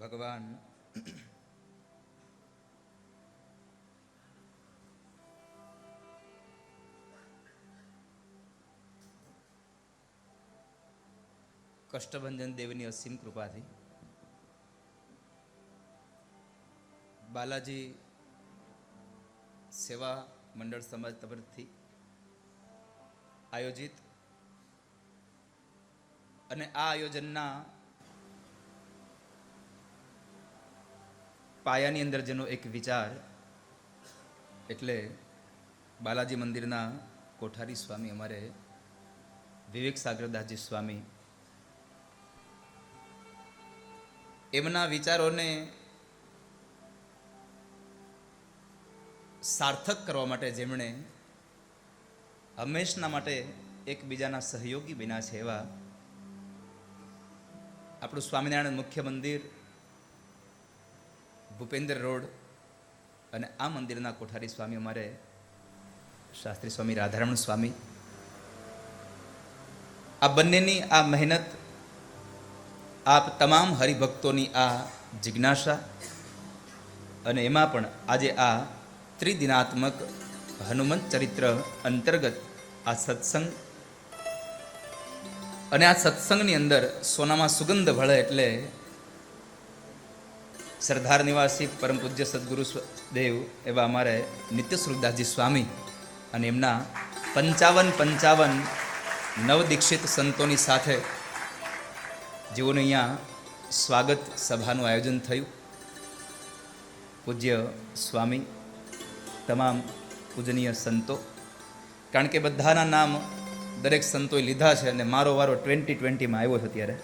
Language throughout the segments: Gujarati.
ભગવાન કષ્ટભંજન દેવની અસીમ કૃપાથી બાલાજી સેવા મંડળ સમાજ તરફથી આયોજિત અને આ આયોજનના પાયાની અંદર જેનો એક વિચાર એટલે બાલાજી મંદિરના કોઠારી સ્વામી અમારે વિવેક સાગરદાસજી સ્વામી, એમના વિચારોને સાર્થક કરવા માટે જેમણે હંમેશના માટે એકબીજાના સહયોગી બન્યા છે એવા આપણું સ્વામિનારાયણ મુખ્ય મંદિર, ભૂપેન્દ્ર રોડ અને આ મંદિરના કોઠારી સ્વામી અમારે શાસ્ત્રી સ્વામી રાધારમણ સ્વામી, આ બંનેની આ મહેનત, આપ તમામ હરિભક્તોની આ જિજ્ઞાસા અને એમાં પણ આજે આ ત્રિદિનાત્મક હનુમંત ચરિત્ર અંતર્ગત આ સત્સંગ અને આ સત્સંગની અંદર સોનામાં સુગંધ ભળે એટલે સરદાર નિવાસી પરમ પૂજ્ય સદગુરુ દેવ એવા અમારે નિત્ય સ્વરૂપદાસજી સ્વામી અને એમના 55 નવદીક્ષિત સંતોની સાથે જેઓને અહીંયા સ્વાગત સભાનું આયોજન થયું. પૂજ્ય સ્વામી, તમામ પૂજનીય સંતો, કારણ કે બધાના નામ દરેક સંતોએ લીધા છે અને મારો વારો 2020માં આવ્યો છે અત્યારે.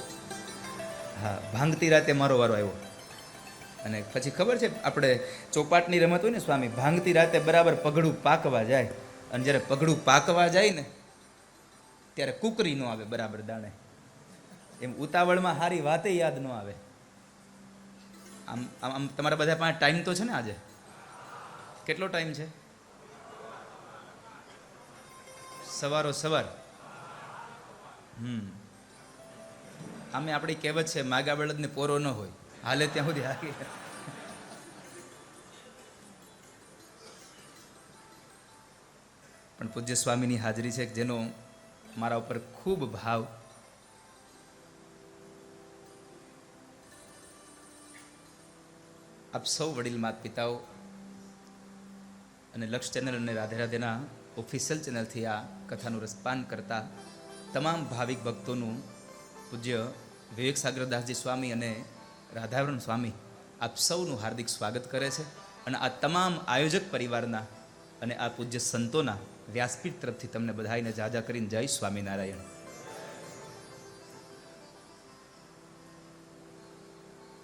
હા, ભાંગતી રાતે મારો વારો આવ્યો અને પછી ખબર છે આપણે ચોપાટની રમત હોય ને સ્વામી, ભાંગતી રાતે બરાબર પગડું પાકવા જાય અને જ્યારે પગડું પાકવા જાય ને ત્યારે કુકરી ન આવે બરાબર દાણે, એમ ઉતાવળમાં સારી વાતે યાદ ન આવે. આમ આમ તમારા બધા પાસે ટાઈમ તો છે ને? આજે કેટલો ટાઈમ છે? સવારો સવાર. આમે આપણી કહેવત છે, માગા બળદને પોરો ન હોય, હાલે ત્યાં સુધી હાકી. પણ પૂજ્ય સ્વામીની હાજરી છે જેનો મારા ઉપર ખૂબ ભાવ. આપ સૌ વડીલ માત પિતાઓ અને લક્ષ ચેનલ અને રાધે રાધેના ઓફિશિયલ ચેનલથી આ કથાનું રસપાન કરતા તમામ ભાવિક ભક્તોનું પૂજ્ય વિવેક સાગરદાસજી સ્વામી અને રાધાવરણ સ્વામી આપ સૌનું હાર્દિક સ્વાગત કરે છે. અને આ તમામ આયોજક પરિવારના અને આ પૂજ્ય સંતોના વ્યાસપીઠ તરફથી તમને બધાઈને જાજા કરીને જય સ્વામિનારાયણ.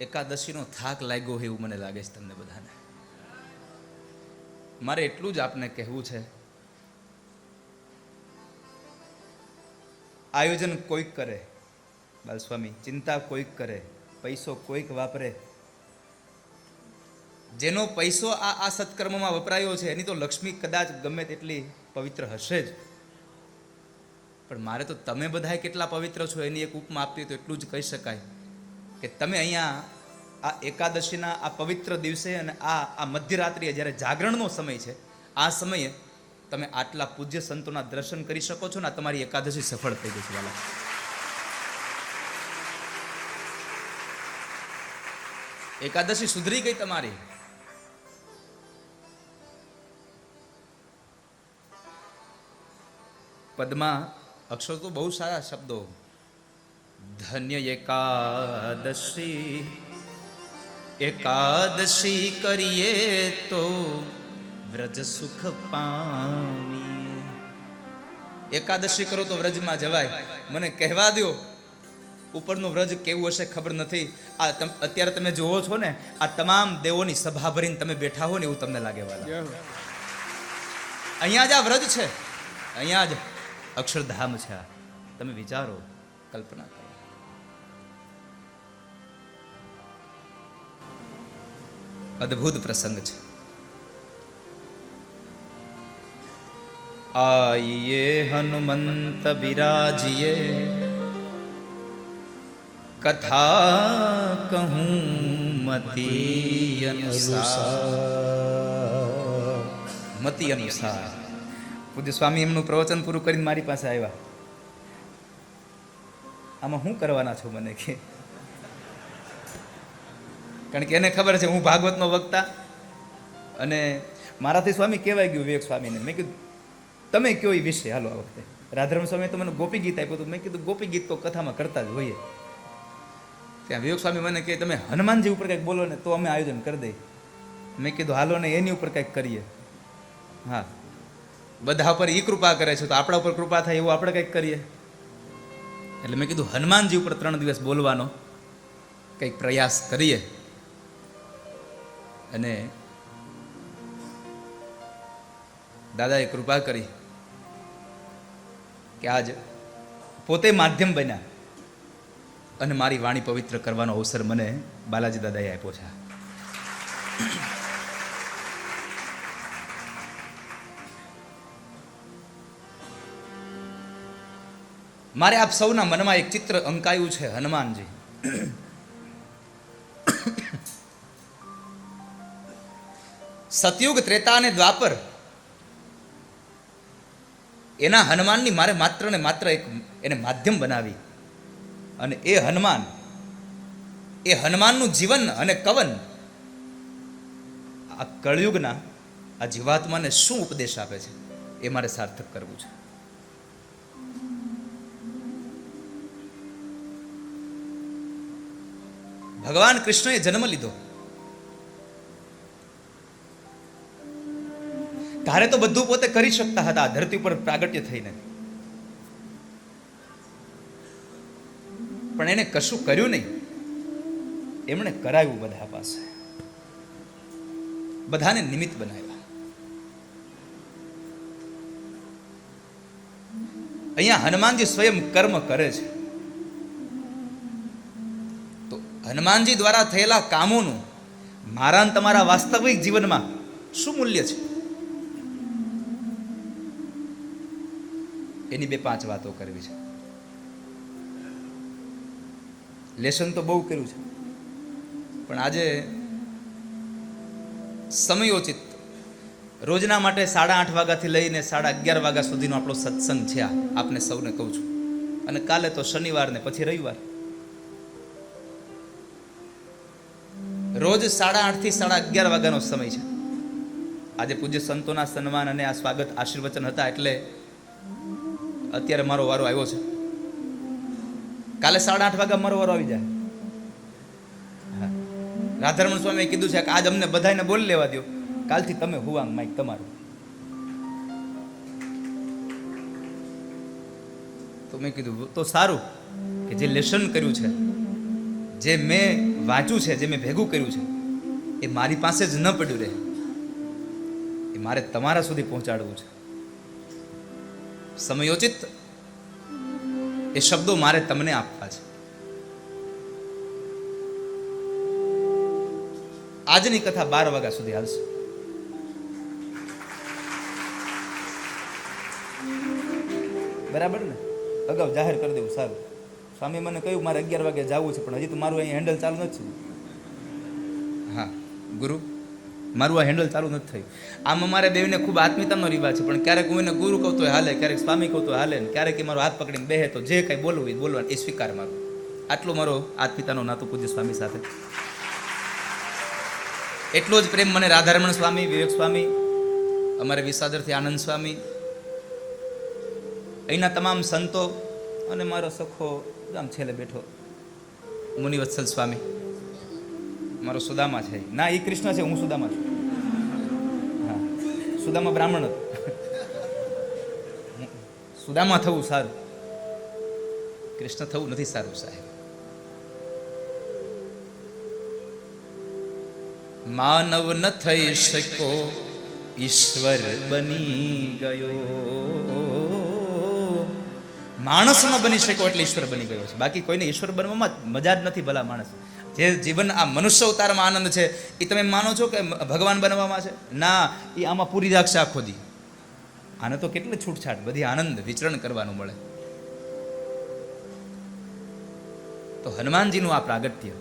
એકાદશીનો થાક લાગ્યો હોય એવું મને લાગે છે તમને બધાને. મારે એટલું જ આપને કહેવું છે, આયોજન કોઈક કરે બાલસ્વામી, ચિંતા કોઈક કરે, પૈસો કોઈક વાપરે. જેનો પૈસો આ સત્કર્મમાં વપરાયો છે એની તો લક્ષ્મી કદાચ ગમે તેટલી પવિત્ર હશે જ, પણ મારે તો તમે બધા કેટલા પવિત્ર છો એની એક ઉપમા આપવી તો એટલું જ કહી શકાય કે તમે અહીંયા આ એકાદશીના આ પવિત્ર દિવસે અને આ મધ્યરાત્રિએ જ્યારે જાગરણનો સમય છે, આ સમયે તમે આટલા પૂજ્ય સંતોના દર્શન કરી શકો છો ને તમારી એકાદશી સફળ થઈ ગઈ છે વાલા. એકાદશી સુધરી ગઈ તમારી. પદમાં અક્ષર તો બહુ સારા શબ્દો. ધન્ય એકાદશી, એકાદશી કરીએ તો વ્રજ સુખ પામીએ. એકાદશી કરો તો વ્રજમાં જવાય. મને કહેવા દો ઉપરનું વ્રજ કેવું હશે ખબર નથી. આ અત્યારે તમે જોવો છો ને, આ તમામ દેવોની સભા ભરીને તમે બેઠા હો ને એવું તમને લાગે વાલા. અહીંયા જ આ વ્રજ છે, અહીંયા જ અક્ષરધામ છે. આ તમે વિચારો, કલ્પના કરો. અદ્ભુત પ્રસંગ છે. આઈએ હનુમંત બિરાજીએ, કથા કહું મતિ અનુસાર. પૂજ્ય સ્વામી એમનું પ્રવચન પૂરું કરીને મારી પાસે આવ્યા. આમાં શું કરવાના છો મને કે? કારણ કે એને ખબર છે હું ભાગવતનો વક્તા, અને મારાથી સ્વામી કહેવાય ગયું વિવેક સ્વામીને. મેં કીધું તમે કયો એ વિશે હાલો આ વખતે. રાધારમણ સ્વામીએ તો મને ગોપી ગીત આપ્યું હતું. મેં કીધું ગોપી ગીત તો કથામાં કરતા જ હોઈએ. ત્યાં વિવેક સ્વામી મને કહે તમે હનુમાનજી ઉપર કંઈક બોલો ને તો અમે આયોજન કરી દઈએ. મેં કીધું હાલો ને એની ઉપર કંઈક કરીએ. હા, બધા ઉપર એ કૃપા કરે છે તો આપણા ઉપર કૃપા થાય એવું આપણે કંઈક કરીએ. એટલે મેં કીધું હનુમાનજી ઉપર 3 દિવસ બોલવાનો કંઈક પ્રયાસ કરીએ. અને દાદાએ કૃપા કરી કે આજ પોતે માધ્યમ બન્યા અને મારી વાણી પવિત્ર કરવાનો અવસર મને બાલાજી દાદાએ આપ્યો છે. મારે આપ સૌના મનમાં એક ચિત્ર અંકાયું છે, હનુમાનજી. સતયુગ, ત્રેતા અને દ્વાપર એના હનુમાનની મારે માત્ર ને માત્ર એક એને માધ્યમ બનાવી. અને એ હનુમાનનું જીવન અને કવન આ કળયુગના આ જીવાત્માને શું ઉપદેશ આપે છે એ મારે સાર્થક કરવું છે. ભગવાન કૃષ્ણએ જન્મ લીધો ત્યારે તો બધું પોતે કરી શકતા હતા ધરતી ઉપર પ્રાગટ્ય થઈને, પણ એને કશું કર્યું નહીં. એમણે કરાવ્યું બધા પાસે, બધાને નિમિત્ત બનાવ્યા. અહીંયા હનુમાનજી સ્વયં કર્મ કરે છે. તો હનુમાનજી દ્વારા થયેલા કામોનું મારા અને તમારા વાસ્તવિક જીવનમાં શું મૂલ્ય છે એની 2-5 વાતો કરવી છે. લેસન તો બહુ કર્યું છે, પણ આજે સમયોચિત રોજના માટે 8:30 વાગ્યાથી લઈને 11:30 વાગ્યા સુધીનો આપણો સત્સંગ છે. આપને સૌને કહું છું. અને કાલે તો શનિવાર ને પછી રવિવાર. રોજ 8:30 થી 11:30 વાગ્યાનો સમય છે. આજે પૂજ્ય સંતોના સન્માન અને આ સ્વાગત આશીર્વચન હતા એટલે અત્યારે મારો વારો આવ્યો છે. કાલે 8:30 વાગ્યા મારો વારો આવી જાય. રાધારમણ સ્વામીએ કીધું છે કે આજ અમને બધાને બોલી લેવા દો, કાલથી તમે હુવાંગ માઇક તમારું. તો મેં કીધું તો સારું કે જે લેસન કર્યું છે, જે મેં વાંચ્યું છે, જે મેં ભેગું કર્યું છે એ મારી પાસે જ ન પડ્યું રહે, એ મારે તમારા સુધી પહોંચાડવું છે. સમયોચિત એ શબ્દો મારે તમને આપવા છે. આજની કથા 12 વાગ્યા સુધી હાલશે. બરાબર ને? અગાઉ જાહેર કરી દેવું સારું. સ્વામી મને કહ્યું મારે 11 વાગે જવું છે, પણ હજી તો મારું અહીં હેન્ડલ ચાલુ નથી. હા ગુરુ, મારું આ હેન્ડલ ચાલુ નથી થયું. આમ અમારે બેને ખૂબ આત્મીયતાનો રિવાજ છે, પણ ક્યારેક હું એને ગુરુ કહું તો હાલે, ક્યારેક સ્વામી કહું તો હાલે, ને ક્યારેક મારો હાથ પકડીને બેહે તો જે કંઈ બોલવું એ બોલવાનું, એ સ્વીકાર મારો. આટલો મારો આત્મીયતાનો નાતો પૂજ્ય સ્વામી સાથે. એટલો જ પ્રેમ મને રાધારમણ સ્વામી, વિવેક સ્વામી, અમારે વિસાદરથી આનંદ સ્વામી, અહીંના તમામ સંતો અને મારો સખો આમ છેલ્લે બેઠો મુનિવત્સલ સ્વામી, મારો સુદામા છે. ના, એ કૃષ્ણ છે, હું સુદામા છું. હા, સુદામા બ્રાહ્મણ હતો. સુદામા થવું સારું, કૃષ્ણ થવું નથી સારું સાહેબ. માનવ ન થઈ શક્યો ઈશ્વર બની ગયો. માણસ ન બની શક્યો એટલે ઈશ્વર બની ગયો છે. બાકી કોઈને ઈશ્વર બનવામાં મજા જ નથી. ભલા માણસ જે જીવન આ મનુષ્ય અવતારમાં આનંદ છે એ તમે માનો છો કે ભગવાન બનવામાં છે? ના, એ આમાં પૂરી રાખશે આખો દી. આને તો કેટલી છૂટછાટ, બધી આનંદ વિચરણ કરવાનું મળે. તો હનુમાનજીનું આ પ્રાગટ્ય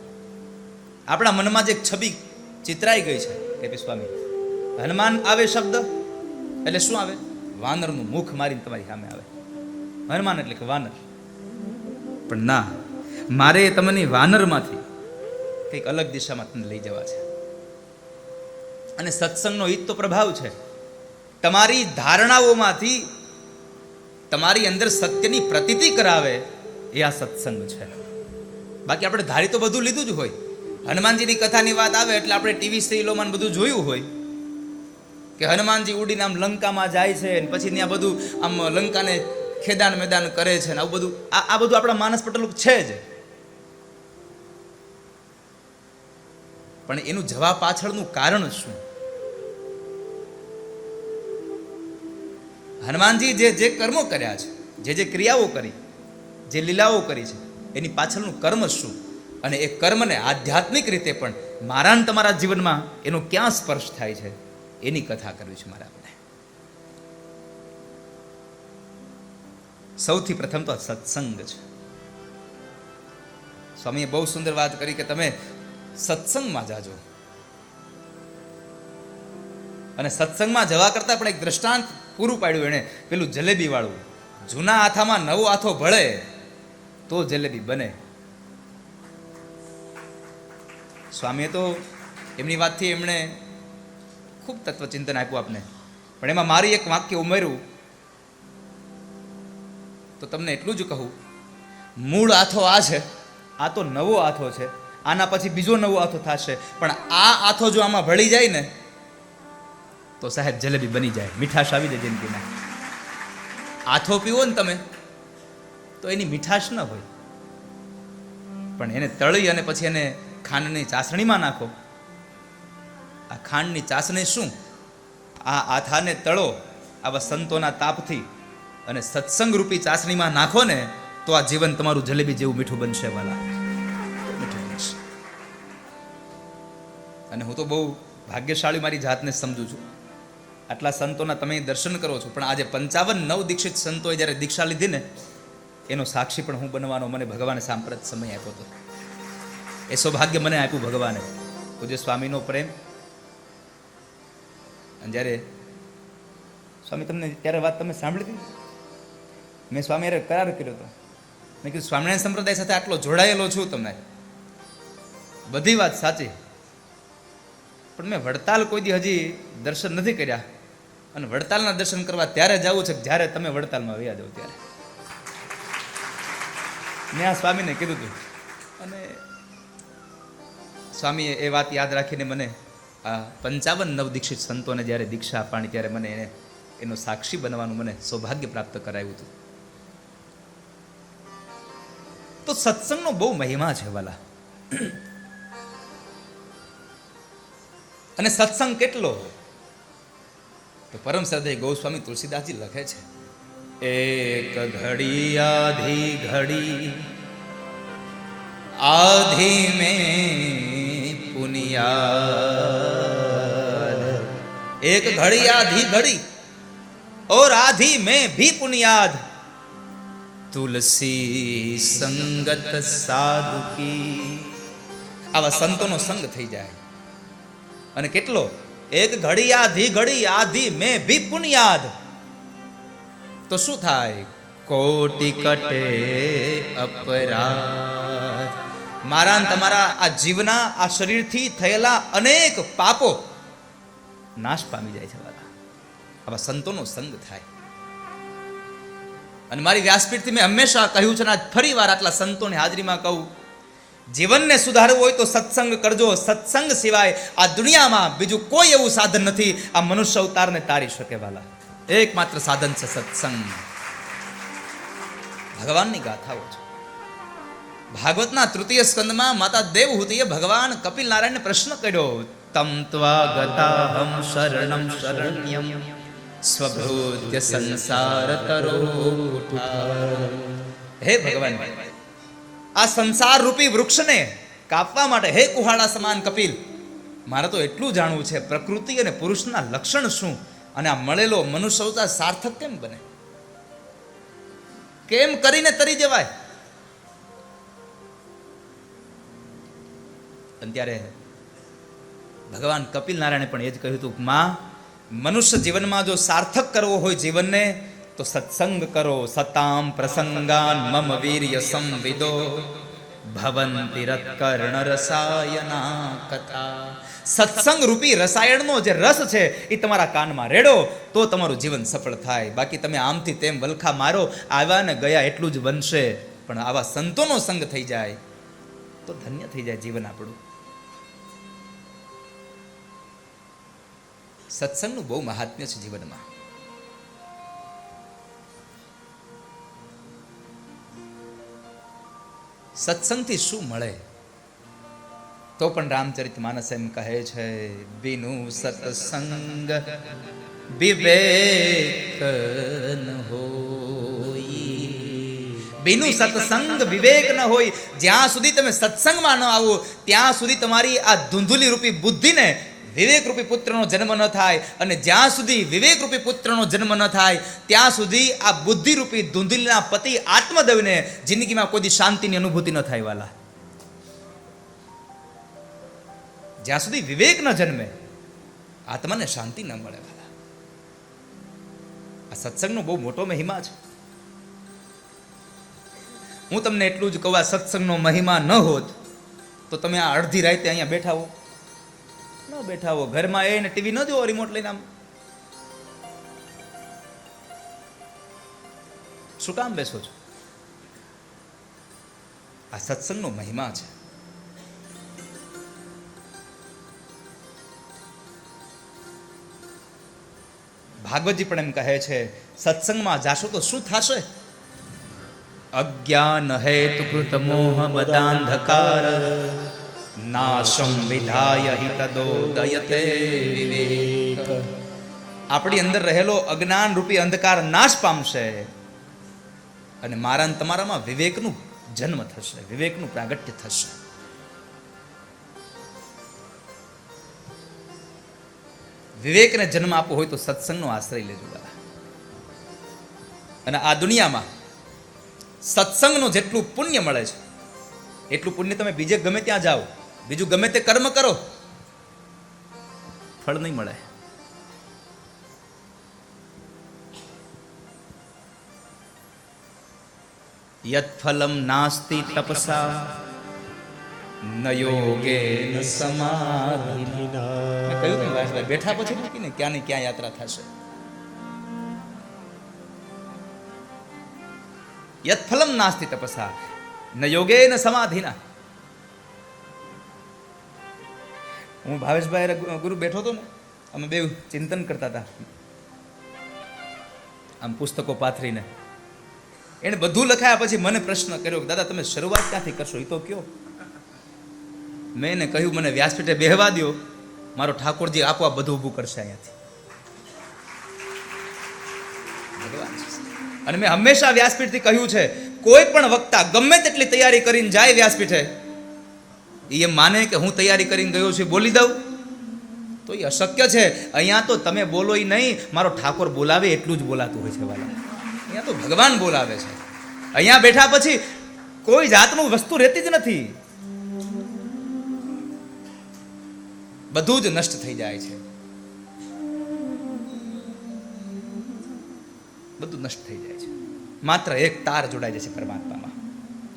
આપણા મનમાં જે એક છબી ચિતરાઈ ગઈ છે કે સ્વામી હનુમાન આવે શબ્દ એટલે શું આવે? વાનરનું મુખ મારીને તમારી સામે આવે. હનુમાન એટલે કે વાનર. પણ ના, મારે તમને વાનરમાંથી કંઈક અલગ દિશામાં તમને લઈ જવા છે. અને સત્સંગનો ઈ તો પ્રભાવ છે. તમારી ધારણાઓમાંથી તમારી અંદર સત્યની પ્રતીતિ કરાવે એ આ સત્સંગ છે. બાકી આપણે ધારી તો બધું લીધું જ હોય. હનુમાનજીની કથાની વાત આવે એટલે આપણે ટીવી સિરિયલોમાં બધું જોયું હોય કે હનુમાનજી ઉડીને આમ લંકામાં જાય છે અને પછી ત્યાં બધું આમ લંકાને ખેદાન મેદાન કરે છે ને આવું બધું આ બધું આપણા માનસ પટલ છે જ. પણ એનું જવા પાછળનું કારણ શું? હનુમાનજી જે કર્મો કર્યા છે, જે ક્રિયાઓ કરી, જે લીલાઓ કરી છે, એની પાછળનું કર્મ શું? અને એ કર્મને આધ્યાત્મિક રીતે પણ મારા ને તમારા જીવનમાં એનો ક્યાં સ્પર્શ થાય છે એની કથા કરવી છે મારે આપણે. સૌથી પ્રથમ તો સત્સંગ છે. સ્વામીએ બહુ સુંદર વાત કરી કે તમે સત્સંગમાં જાજો. અને સત્સંગમાં જવા કરતા પણ એક દ્રષ્ટાંત પૂરું પાડ્યું એણે, પેલું જલેબી વાળું. જૂના આથામાં નવો આથો ભળે તો જલેબી બને. સ્વામીએ તો એમની વાતથી એમણે ખૂબ તત્વચિંતન આપ્યું આપને. પણ એમાં મારી એક વાક્ય ઉમેર્યું તો તમને એટલું જ કહું, મૂળ આથો આ છે, આ તો નવો આથો છે, આના પછી બીજો નવો આથો થશે, પણ આ આથો જો આમાં ભળી જાય ને તો સાહેબ જલેબી બની જાય, મીઠાશ આવી જાય જિંદગીમાં. આથો પીવો ને તમે તો એની મીઠાશ ન હોય, પણ એને તળી અને પછી એને ખાંડની ચાસણીમાં નાખો. આ ખાંડની ચાસણી શું? આ આથાને તળો આવા સંતોના તાપથી અને સત્સંગ રૂપી ચાસણીમાં નાખો ને તો આ જીવન તમારું જલેબી જેવું મીઠું બનશે વાલા, મીઠું બનશે. અને હું તો બહુ ભાગ્યશાળી મારી જાતને સમજુ છું. આટલા સંતોના તમે દર્શન કરો છો, પણ આજે 55 નવ દીક્ષિત સંતોએ જ્યારે દીક્ષા લીધી ને એનો સાક્ષી પણ હું બનવાનો મને ભગવાને સાંપ્રત સમય આપ્યો હતો. એ સૌભાગ્ય મને આપ્યું ભગવાને. પૂજ્ય સ્વામીનો પ્રેમ. અને જ્યારે સ્વામી તમને ત્યારે વાત તમે સાંભળી હતી, મેં સ્વામી યારે કરાર કર્યો હતો. મેં કીધું સ્વામિનારાયણ સંપ્રદાય સાથે આટલો જોડાયેલો છું, તમને બધી વાત સાચી, પણ મેં વડતાલ કોઈ દી હજી દર્શન નથી કર્યા. અને વડતાલના દર્શન કરવા ત્યારે જવું છે જ્યારે તમે વડતાલમાં વયા જાઓ ત્યારે. મેં આ સ્વામીને કીધું હતું. અને સ્વામીએ એ વાત યાદ રાખીને મને આ 55 નવ દીક્ષિત સંતોને જ્યારે દીક્ષા આપવાની ત્યારે મને એનો સાક્ષી બનવાનું મને સૌભાગ્ય પ્રાપ્ત કરાયું હતું. તો સત્સંગનો બહુ મહિમા છે વાલા. અને સત્સંગ કેટલો? તો પરમ શ્રદ્ધેય ગોસ્વામી તુલસીદાસજી લખે છે, એક ઘડી આધી ઘડી आधी में पुनियाद, एक घड़ी आधी घड़ी और आधी में भी पुनियाद, તુલસી સંગત સાધુ કી. આવા સંતોનો સંગ થઈ જાય. અને કેટલો? એક ઘડી આધી ઘડી આધી મેં ભી પુનિયાદ. તો શું થાય? કોટી કટે અપરાધ. મારા ને તમારા આ જીવના આ શરીરથી થયેલા અનેક પાપો નાશ પામી જાય છે વાલા. આવા સંતોનો સંગ થાય. અને મારી વ્યાસપીઠથી મેં હંમેશા કહ્યું છે, આજ ફરી વાર આટલા સંતોની હાજરીમાં કહું, જીવનને સુધારવું હોય તો સત્સંગ કરજો. સત્સંગ સિવાય આ દુનિયામાં બીજું કોઈ એવું સાધન નથી આ મનુષ્ય અવતારને તારી શકે વાલા. એકમાત્ર સાધન છે સત્સંગ. ભગવાનની ગાથાઓ છે. ભાગવતના તૃતીય સ્કંદમાં માતા દેવહૂતિએ ભગવાન કપિલ નારાયણને પ્રશ્ન કર્યો, તમ ત્વા ગતાહમ શરણમ શરણ્યમ સ્વભૂત્ય સંસાર તરો. હે ભગવાન, આ સંસાર રૂપી વૃક્ષને કાપવા માટે હે કુહાડા સમાન કપિલ, મારે તો એટલું જાણવું છે પ્રકૃતિ અને પુરુષના લક્ષણ શું, અને આ મળેલો મનુષ્ય અવતાર સાર્થક કેમ બને? કેમ કરીને તરી જવાય? અને ત્યારે ભગવાન કપિલ નારાયણે પણ એ જ કહ્યું હતું, માં, મનુષ્ય જીવનમાં જો સાર્થક કરવો હોય જીવનને તો સત્સંગ કરો. સતામ પ્રસંગાન મમ વીર્ય સંવિદો ભવંતિ રત્કર્ણ રસાયના કથા. સત્સંગ રૂપી રસાયણનો જે રસ છે એ તમારા કાનમાં રેડો તો તમારું જીવન સફળ થાય. બાકી તમે આમથી તેમ વલખા મારો, આવ્યા ને ગયા એટલું જ બનશે. પણ આવા સંતોનો સંગ થઈ જાય તો ધન્ય થઈ જાય જીવન આપણું. સત્સંગનું બહુ મહાત્મ્ય છે જીવનમાં. સત્સંગથી શું મળે? તો પણ રામચરિત માનસ એમ કહે છે, બિનુ સત્સંગ વિવેક ન હોય. બિનુ સત્સંગ વિવેક ન હોય. જ્યાં સુધી તમે સત્સંગમાં ન આવો ત્યાં સુધી તમારી આ ધૂંધુલી રૂપી બુદ્ધિને વિવેક રૂપી પુત્રનો જન્મ ન થાય. અને જ્યાં સુધી વિવેક રૂપી પુત્રનો જન્મ ન થાય ત્યાં સુધી આ બુદ્ધિ રૂપી ધૂંધલીના પતિ આત્મદેવને જિંદગીમાં કોઈ શાંતિની અનુભૂતિ ન થાય વાલા. જ્યાં સુધી વિવેક ન જન્મે આત્માને શાંતિ ન મળે વાલા. આ સત્સંગનો બહુ મોટો મહિમા છે. હું તમને એટલું જ કહું, આ સત્સંગનો મહિમા ન હોત તો તમે આ અડધી રાતે અહીંયા બેઠા હો ન બેઠા હો, ઘરમાં એને ટીવી ન જોવો રિમોટ લઈને. આમ શું કામ બેસો છો? આ સત્સંગનો મહિમા છે. ભાગવતજી પણ એમ કહે છે, સત્સંગમાં જાશો તો શું થશે? અજ્ઞાન હેતુકૃત મોહ મદાંધકાર નાશમ વિધાય હિતદોદયતે વિવેક. આપણી અંદર રહેલો અજ્ઞાન રૂપી અંધકાર નાશ પામશે અને મારા અને તમારામાં વિવેકનું જન્મ થશે, વિવેકનું પ્રાગટ્ય થશે. વિવેકને જન્મ આપવો હોય તો સત્સંગનો આશ્રય લેજો. અને આ દુનિયામાં સત્સંગનું જેટલું પુણ્ય મળે છે એટલું પુણ્ય તમે બીજે ગમે ત્યાં જાઓ, બીજું ગમે તે કર્મ કરો, ફળ નહીં મળે. યત ફલમ નાસ્તિ તપસા ન યોગેન સમાધિના. કહ્યું કે ભાઈ બેઠા પછી મૂકીને ક્યાં ને ક્યાં યાત્રા થશે. યત ફલમ નાસ્તિ તપસા ન યોગેન સમાધિના. હું ભાવેશભાઈ ગુરુ બેઠો હતો ને, અમે બે ચિંતન કરતા હતા આમ પુસ્તકો પાથરીને. એને બધું લખાયા પછી મને પ્રશ્ન કર્યો કે દાદા તમે શરૂઆત ક્યાંથી કરશો એ તો કયો. મેં એને કહ્યું મને વ્યાસપીઠે બેહવા દો, મારો ઠાકોરજી આપવા બધું ઊભું કરશે અહીંયાથી. ભગવાન. અને મેં હંમેશા વ્યાસપીઠથી કહ્યું છે, કોઈ પણ વક્તા ગમે તેટલી તૈયારી કરીને જાય વ્યાસપીઠે, એ માને કે હું તૈયારી કરીને ગયો છું બોલી દઉં તો એ અશક્ય છે. અહીંયા તો તમે બોલો એ નહીં, મારો ઠાકોર બોલાવે એટલું જ બોલાતું હોય છે વાલા. અહીંયા તો ભગવાન બોલાવે છે. અહીંયા બેઠા પછી કોઈ જાતનું વસ્તુ રહેતી જ નથી, બધું જ નષ્ટ થઈ જાય છે. બધું નષ્ટ થઈ જાય છે. માત્ર એક તાર જોડાઈ જાય છે પરમાત્મામાં,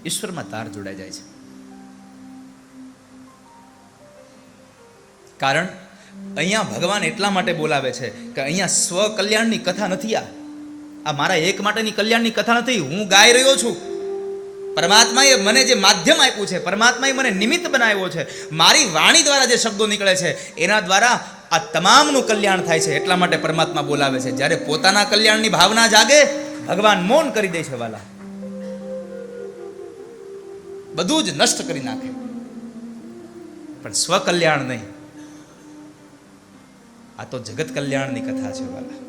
ઈશ્વરમાં તાર જોડાઈ જાય છે. કારણ અહીંયા ભગવાન એટલા માટે બોલાવે છે કે અહીંયા સ્વ કલ્યાણની કથા નથી. આ મારા એક માટેની કલ્યાણની કથા નથી. હું ગાઈ રહ્યો છું, પરમાત્માએ મને જે માધ્યમ આપ્યું છે, પરમાત્માએ મને નિમિત્ત બનાવ્યો છે, મારી વાણી દ્વારા જે શબ્દો નીકળે છે એના દ્વારા આ તમામનું કલ્યાણ થાય છે. એટલા માટે પરમાત્મા બોલાવે છે. જ્યારે પોતાના કલ્યાણની ભાવના જાગે ભગવાન મૌન કરી દે છે વાલા, બધું જ નષ્ટ કરી નાખે, પણ સ્વકલ્યાણ નહીં. આ તો જગત કલ્યાણની કથા છે વાલા.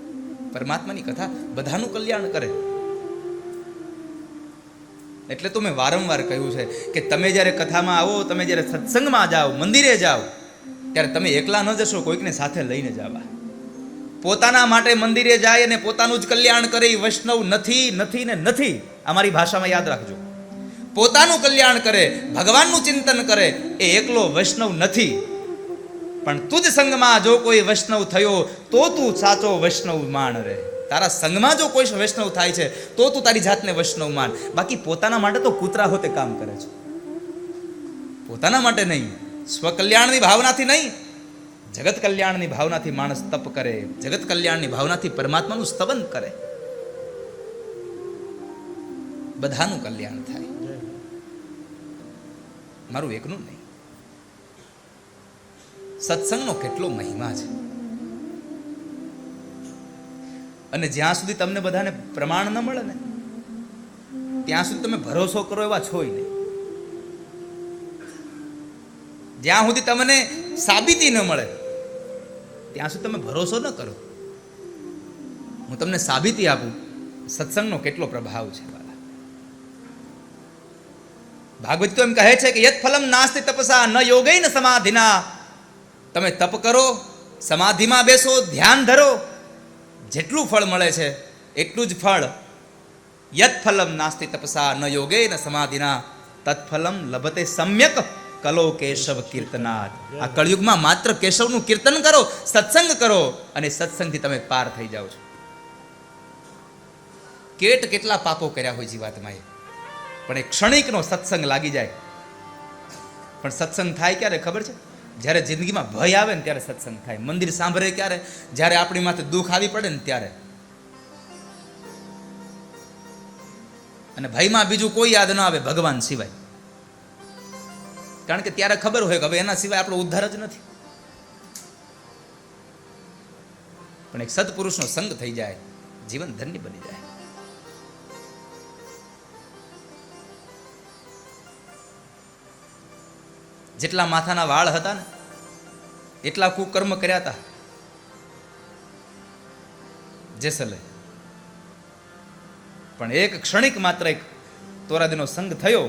પરમાત્માની કથા બધાનું કલ્યાણ કરે. એટલે તો મેં વારંવાર કહ્યું છે કે તમે જ્યારે કથામાં આવો, તમે જ્યારે સત્સંગમાં જાઓ, મંદિરે જાઓ, ત્યારે તમે એકલા ન જશો, કોઈકને સાથે લઈને જાવા. પોતાના માટે મંદિરે જાય અને પોતાનું જ કલ્યાણ કરે એ વૈષ્ણવ નથી, નથી ને નથી. અમારી ભાષામાં યાદ રાખજો, પોતાનું કલ્યાણ કરે, ભગવાનનું ચિંતન કરે, એ એકલો વૈષ્ણવ નથી. પણ તુજ સંગમાં જો કોઈ વૈષ્ણવ થયો તો તું સાચો વૈષ્ણવ માણ રે. તારા સંગમાં જો કોઈ વૈષ્ણવ થાય છે તો તું તારી જાતને વૈષ્ણવ માન. બાકી પોતાના માટે તો કૂતરા હોતે કામ કરે છે, પોતાના માટે નહીં, સ્વકલ્યાણની ભાવનાથી નહીં, જગત કલ્યાણની ભાવનાથી માણસ તપ કરે, જગત કલ્યાણની ભાવનાથી પરમાત્માનું સ્તવન કરે, બધાનું કલ્યાણ થાય, મારું એકનું નહીં. સત્સંગનો કેટલો મહિમા છે. અને જ્યાં સુધી તમને બધાને પ્રમાણ ન મળે ને ત્યાં સુધી તમે ભરોસો કરો એવા છો નહીં. જ્યાં સુધી તમને સાબિતી ન મળે ત્યાં સુધી તમે ભરોસો ન કરો. હું તમને સાબિતી આપું સત્સંગનો કેટલો પ્રભાવ છે. ભાગવત તો એમ કહે છે કે યત ફલમ નાસ્તિ તપસા ન યોગેન સમાધિના. તમે તપ કરો, સમાધિમાં બેસો, ધ્યાન ધરો, જેટલું ફળ મળે છે એટલું જ ફળ. યત ફલમ નાસ્તિ તપસા ન યોગેન સમાધિના તત્ફલમ લભતે સમ્યક કલો કેશવ કીર્તનાદ. આ કળયુગમાં માત્ર કેશવનું કીર્તન કરો, સત્સંગ કરો, અને સત્સંગથી તમે પાર થઈ જાઓ છો. કેટલા પાપો કર્યા હોય જીવાત્માએ, પણ એક ક્ષણિકનો સત્સંગ લાગી જાય. પણ સત્સંગ થાય ક્યારે ખબર છે? જ્યારે જિંદગીમાં ભય આવે ને ત્યારે સત્સંગ થાય. મંદિર સાંભળે ક્યારે? જ્યારે આપણી માથે દુઃખ આવી પડે ને ત્યારે. અને ભયમાં બીજું કોઈ યાદ ન આવે ભગવાન સિવાય. કારણ કે ત્યારે ખબર હોય કે હવે એના સિવાય આપણો ઉદ્ધાર જ નથી. પણ એક સત્પુરુષનો સંગ થઈ જાય, જીવન ધન્ય બની જાય. જેટલા માથાના વાળ હતા ને એટલા કુકર્મ કર્યા હતા જેસલે. પણ એક ક્ષણિક માત્ર એક તોરાદીનો સંગ થયો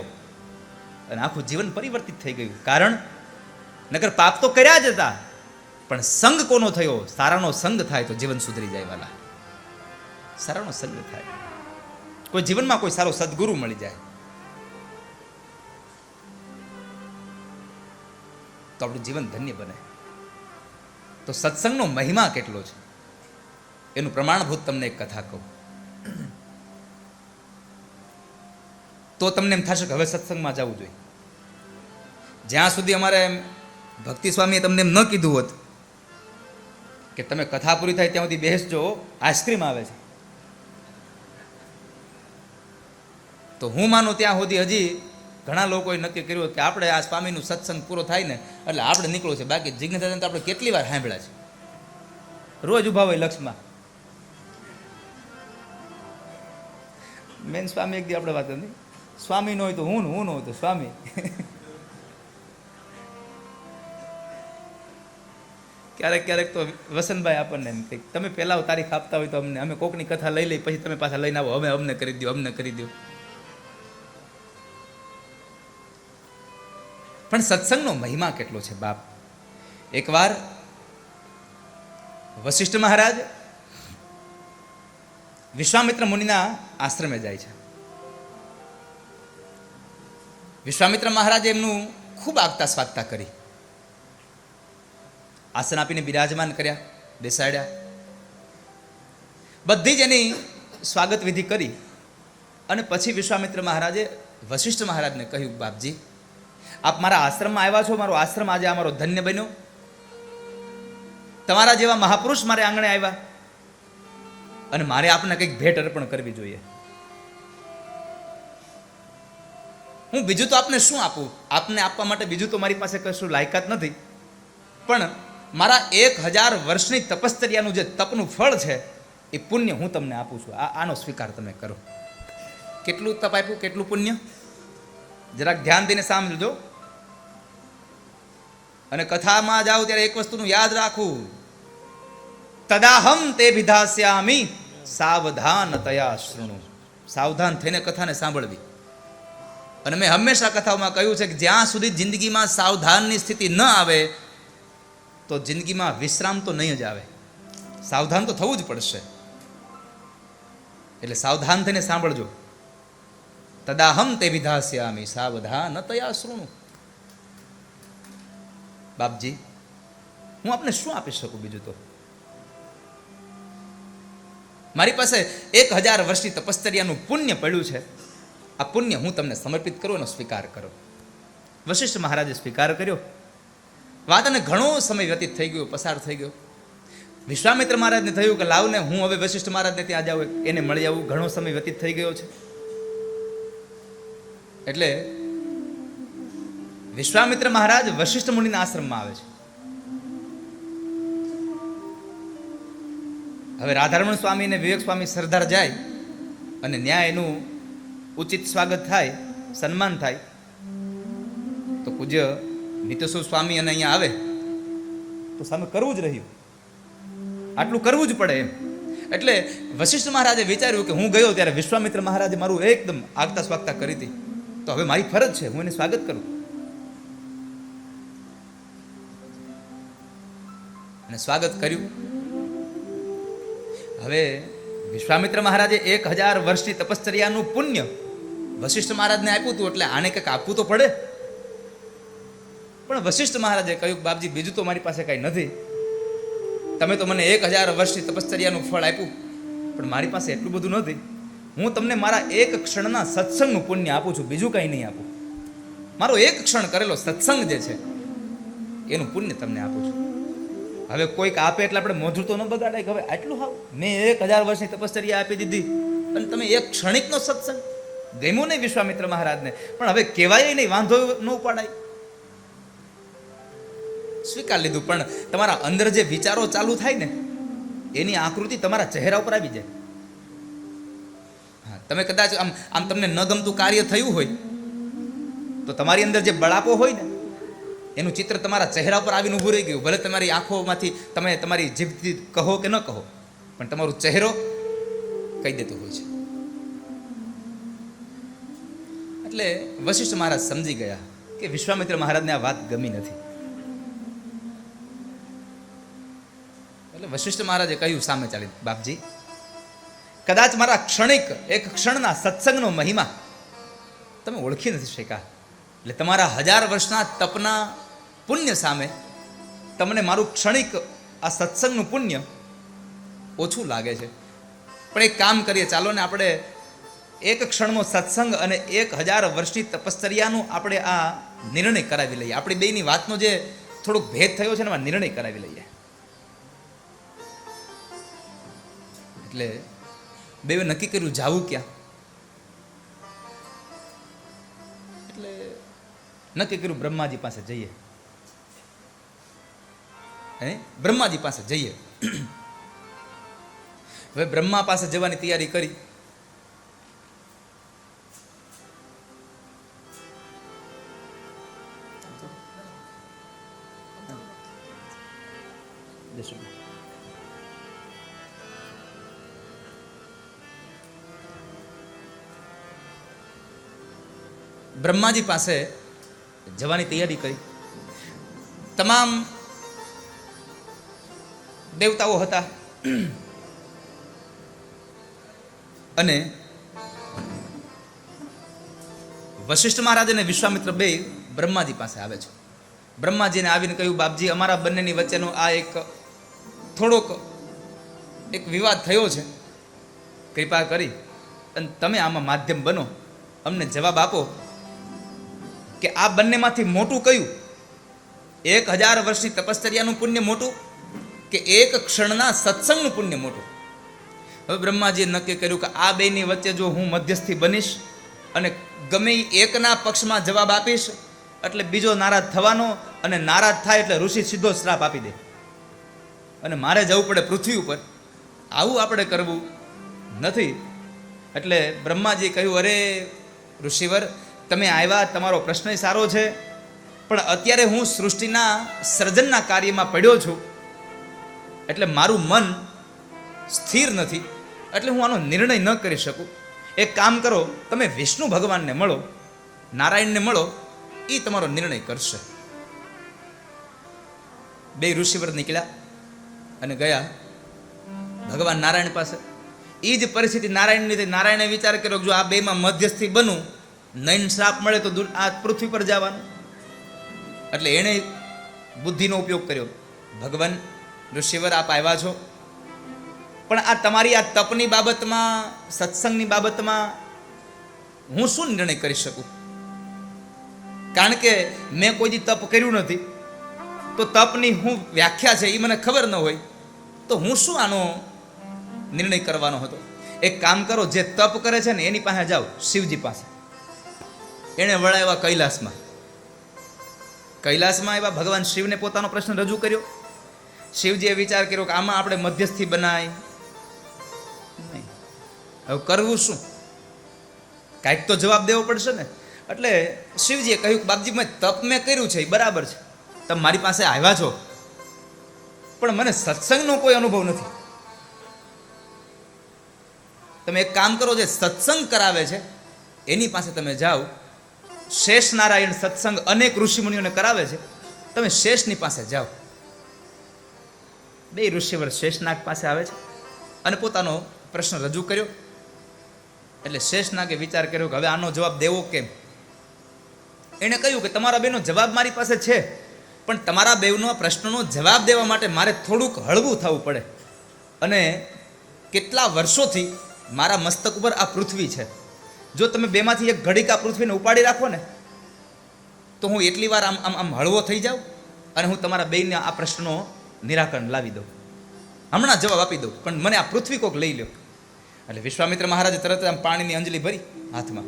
અને આખું જીવન પરિવર્તિત થઈ ગયું. કારણ નકર પાપ તો કર્યા જ હતા, પણ સંગ કોનો થયો? સારાનો સંગ થાય તો જીવન સુધરી જાય. વાલા, સારાનો સંગ થાય, કોઈ જીવનમાં કોઈ સારો સદગુરુ મળી જાય તો આપણું જીવન ધન્ય બને. તો સત્સંગનો મહિમા કેટલો છે એનું પ્રમાણભૂત તમને એક કથા કહું તો તમને એમ થશે કે હવે સત્સંગમાં જવું જોઈએ. જ્યાં સુધી અમારે ભક્તિ સ્વામીએ તમને એમ ન કીધું હોત કે તમે કથા પૂરી થાય ત્યાં સુધી બેસજો, આઈસ્ક્રીમ આવે છે, તો હું માનું ત્યાં સુધી હજી ઘણા લોકોએ નક્કી કર્યું કે આપણે આ સ્વામીનું સત્સંગ પૂરો થાય ને એટલે આપણે નીકળવું છે. બાકી જિજ્ઞાસા તો આપણે કેટલી વાર સાંભળ્યા છે, રોજ ઉભા હોય લક્ષમાં. મેન સ્વામી એક દી આપણે વાત નથી, સ્વામી ન હોય તો હું ન હોય તો સ્વામી. ક્યારેક ક્યારેક તો વસંતભાઈ આપણને એમ કે તમે પહેલાં તારીખ આપતા હોય તો અમને, અમે કોકની કથા લઈ લઈ પછી તમે પાછા લઈને આવો, હવે અમને કરી દો, અમને કરી દો. પણ સત્સંગનો મહિમા કેટલો છે બાપ. એકવાર વશિષ્ઠ મહારાજ વિશ્વામિત્ર મુનિના આશ્રમે જાય છે. વિશ્વામિત્ર મહારાજે એમનું ખૂબ આગતા સ્વાગતા કરી, આસન આપીને બિરાજમાન કર્યા, બેસાડ્યા, બધી જ એની સ્વાગત વિધિ કરી. અને પછી વિશ્વામિત્ર મહારાજે વશિષ્ઠ મહારાજને કહ્યું, બાપજી આપ મારા આશ્રમમાં આવ્યા છો, મારો આશ્રમ આજે અમારો ધન્ય બન્યો, તમારા જેવા મહાપુરુષ મારે આંગણે આવ્યા અને મારે આપને કંઈક ભેટ અર્પણ કરવી જોઈએ. હું બીજું તો આપને શું આપું? આપને આપવા માટે બીજું તો મારી પાસે કશું લાયકાત નથી, પણ મારા 1000 વર્ષની તપશ્ચર્યાનું જે તપનું ફળ છે એ પુણ્ય હું તમને આપું છું. આનો સ્વીકાર તમે કરો. કેટલું તપ આપ્યું, કેટલું પુણ્ય? જરાક ધ્યાન દઈને સાંભળજો. અને કથામાં જાઓ ત્યારે એક વસ્તુનું યાદ રાખવું, તદાહમ તે વિધાસ્યામી સાવધાન તયા શૃણુ. સાવધાન થઈને કથાને સાંભળવી. અને મેં હંમેશા કથાઓમાં કહ્યું છે કે જ્યાં સુધી જિંદગીમાં સાવધાનની સ્થિતિ ન આવે તો જિંદગીમાં વિશ્રામ તો નહીં જ આવે. સાવધાન તો થવું જ પડશે. એટલે સાવધાન થઈને સાંભળજો. તદાહમ તે વિધાસ્યામિ સાવધાન તયા શૃણુ. બાપજી, હું આપને શું આપી શકું બીજું? તો મારી પાસે 1000 વર્ષની તપશ્ચર્યાનું પુણ્ય પડ્યું છે. આ પુણ્ય હું તમને સમર્પિત કરું એનો સ્વીકાર કરો. વશિષ્ઠ મહારાજે સ્વીકાર કર્યો. વાતને ઘણો સમય વ્યતીત થઈ ગયો, પસાર થઈ ગયો. વિશ્વામિત્ર મહારાજને થયું કે લાવને હું હવે વશિષ્ઠ મહારાજને ત્યાં જાઉં, એને મળી આવું. ઘણો સમય વ્યતીત થઈ ગયો છે. એટલે વિશ્વામિત્ર મહારાજ વશિષ્ઠ મુનિના આશ્રમમાં આવે છે. હવે રાધારમણ સ્વામી અને વિવેક સ્વામી સરદાર જાય અને ન્યાય એનું ઉચિત સ્વાગત થાય, સન્માન થાય. તો પૂજ્ય નિત્યસુર સ્વામી અને અહીંયા આવે તો સામે કરવું જ રહ્યું, આટલું કરવું જ પડે એમ. એટલે વશિષ્ઠ મહારાજે વિચાર્યું કે હું ગયો ત્યારે વિશ્વામિત્ર મહારાજે મારું એકદમ આગતા સ્વાગતા કરી હતી, તો હવે મારી ફરજ છે હું એને સ્વાગત કરું. અને સ્વાગત કર્યું. હવે વિશ્વામિત્ર મહારાજે 1000 વર્ષની તપશ્ચર્યાનું પુણ્ય વશિષ્ઠ મહારાજને આપ્યું હતું, એટલે આને કંઈક આપવું તો પડે. પણ વશિષ્ઠ મહારાજે કહ્યું, બાપજી, બીજું તો મારી પાસે કાંઈ નથી. તમે તો મને 1000 વર્ષની તપશ્ચર્યાનું ફળ આપ્યું, પણ મારી પાસે એટલું બધું નથી. હું તમને મારા એક ક્ષણના સત્સંગનું પુણ્ય આપું છું, બીજું કંઈ નહીં આપું. મારો એક ક્ષણ કરેલો સત્સંગ જે છે એનું પુણ્ય તમને આપું છું. હવે કોઈક આપે એટલે આપણે મોઢું તો ન બગાડાય કે હવે આટલું હાવ, મેં 1000 વર્ષની તપશ્ચર્યા આપી દીધી અને તમે એક ક્ષણિકનો સત્સંગ. ગમ્યું નહીં વિશ્વામિત્ર મહારાજને, પણ હવે કહેવાય નહીં, વાંધો ન ઉપાડાય, સ્વીકાર લીધું. પણ તમારા અંદર જે વિચારો ચાલુ થાય ને એની આકૃતિ તમારા ચહેરા ઉપર આવી જાય. હા, તમે કદાચ આમ તમને ન ગમતું કાર્ય થયું હોય તો તમારી અંદર જે બળાપો હોય ને એનું ચિત્ર તમારા ચહેરા ઉપર આવીને ઊભું રહી ગયું. ભલે તમારી આંખોમાંથી તમે તમારી જીભથી કહો કે ન કહો, પણ તમારો ચહેરો કહી દેતો હોય છે. એટલે વશિષ્ઠ મહારાજ સમજી ગયા કે વિશ્વામિત્ર મહારાજને આ વાત ગમી નથી. એટલે વશિષ્ઠ મહારાજે કહ્યું સામે ચાલી, બાપજી, કદાચ મારા ક્ષણિક એક ક્ષણના સત્સંગનો મહિમા તમે ઓળખી નથી શક્યા. એટલે તમારા 1000 વર્ષના તપના પુણ્ય સામે તમને મારું ક્ષણિક આ સત્સંગનું પુણ્ય ઓછું લાગે છે. પણ એક કામ કરીએ, ચાલો ને આપણે એક ક્ષણનો સત્સંગ અને 1000 વર્ષની તપશ્ચર્યાનું આપણે આ નિર્ણય કરાવી લઈએ. આપણી બેયની વાતનો જે થોડોક ભેદ થયો છે ને એમાં નિર્ણય કરાવી લઈએ. એટલે બેવે નક્કી કર્યું જાવું ક્યાં. એટલે નક્કી કર્યું બ્રહ્માજી પાસે જઈએ. બ્રહ્માજી પાસે જઈએ. હવે બ્રહ્મા પાસે જવાની તૈયારી કરી. બ્રહ્માજી પાસે જવાની તૈયારી કરી. તમામ દેવતાઓ હતા અને વશિષ્ઠ મહારાજ અને વિશ્વામિત્ર બે બ્રહ્માજી પાસે આવે છે. બ્રહ્માજીને આવીને કહ્યું, બાપજી, અમારા બંનેની વચ્ચેનો આ થોડોક એક વિવાદ થયો છે, કૃપા કરી અને તમે આમાં માધ્યમ બનો, અમને જવાબ આપો કે આ બંનેમાંથી મોટું કયું? 1000 વર્ષની તપશ્ચર્યાનું પુણ્ય મોટું કે એક ક્ષણના સત્સંગનું પુણ્ય મોટું? હવે બ્રહ્માજીએ નક્કી કર્યું કે આ બેની વચ્ચે જો હું મધ્યસ્થી બનીશ અને ગમે એકના પક્ષમાં જવાબ આપીશ એટલે બીજો નારાજ થવાનો, અને નારાજ થાય એટલે ઋષિ સીધો શ્રાપ આપી દે અને મારે જવું પડે પૃથ્વી ઉપર. આવું આપણે કરવું નથી. એટલે બ્રહ્માજી કહ્યું, અરે ઋષિવર, તમે આવ્યા, તમારો પ્રશ્ન સારો છે, પણ અત્યારે હું સૃષ્ટિના સર્જનના કાર્યમાં પડ્યો છું, એટલે મારું મન સ્થિર નથી, એટલે હું આનો નિર્ણય ન કરી શકું. એક કામ કરો, તમે વિષ્ણુ ભગવાનને મળો, નારાયણને મળો, એ તમારો નિર્ણય કરશે. બે ઋષિવર નીકળ્યા અને ગયા ભગવાન નારાયણ પાસે. એ જ પરિસ્થિતિ નારાયણની થઈ. નારાયણે વિચાર કર્યો જો આ બેમાં મધ્યસ્થી બનું, નયન શ્રાપ મળે તો આ પૃથ્વી પર જવાનું. એટલે એણે બુદ્ધિનો ઉપયોગ કર્યો. ભગવાન ઋષિવર આપ આવ્યા છો, પણ આ તમારી આ તપની બાબતમાં, સત્સંગની બાબતમાં હું શું નિર્ણય કરી શકું? કારણ કે મેં કોઈ દી તપ કર્યું નથી, તો તપની હું વ્યાખ્યા છે એ મને ખબર ન હોય, તો હું શું આનો નિર્ણય કરવાનો હતો? એક કામ કરો, જે તપ કરે છે ને એની પાસે જાઓ, શિવજી પાસે. એણે વળાવ્યા કૈલાસમાં. કૈલાસમાં એવા ભગવાન શિવને પોતાનો પ્રશ્ન રજૂ કર્યો. શિવજીએ વિચાર કર્યો કે આમાં આપણે મધ્યસ્થી બનાય નહીં, હવે કરવું શું? કાંઈક તો જવાબ દેવો પડશે ને. એટલે શિવજીએ કહ્યું કે બાપજી, મેં તપ મેં કર્યું છે એ બરાબર છે, તમે મારી પાસે આવ્યા છો, પણ મને સત્સંગનો કોઈ અનુભવ નથી. તમે એક કામ કરો, જે સત્સંગ કરાવે છે એની પાસે તમે જાઓ. શેષ નારાયણ સત્સંગ અનેક ઋષિમુનિઓને કરાવે છે, તમે શેષની પાસે જાઓ. બે ઋષિવર શેષનાગ પાસે આવે છે અને પોતાનો પ્રશ્ન રજૂ કર્યો. એટલે શેષનાગે વિચાર કર્યો કે હવે આનો જવાબ દેવો કેમ? એણે કહ્યું કે તમારા બેનો જવાબ મારી પાસે છે, પણ તમારા બેનો પ્રશ્નનો જવાબ દેવા માટે મારે થોડુંક હળવું થવું પડે. અને કેટલા વર્ષોથી મારા મસ્તક ઉપર આ પૃથ્વી છે. જો તમે બેમાંથી એક ઘડીક આ પૃથ્વીને ઉપાડી રાખો ને, તો હું એટલી વાર આમ આમ આમ હળવો થઈ જાઉં અને હું તમારા બેને આ પ્રશ્નનો નિરાકરણ લાવી દઉં, હમણાં જવાબ આપી દઉં, પણ મને આ પૃથ્વી કોક લઈ લો. એટલે વિશ્વામિત્ર મહારાજે તરત આમ પાણીની અંજલિ ભરી હાથમાં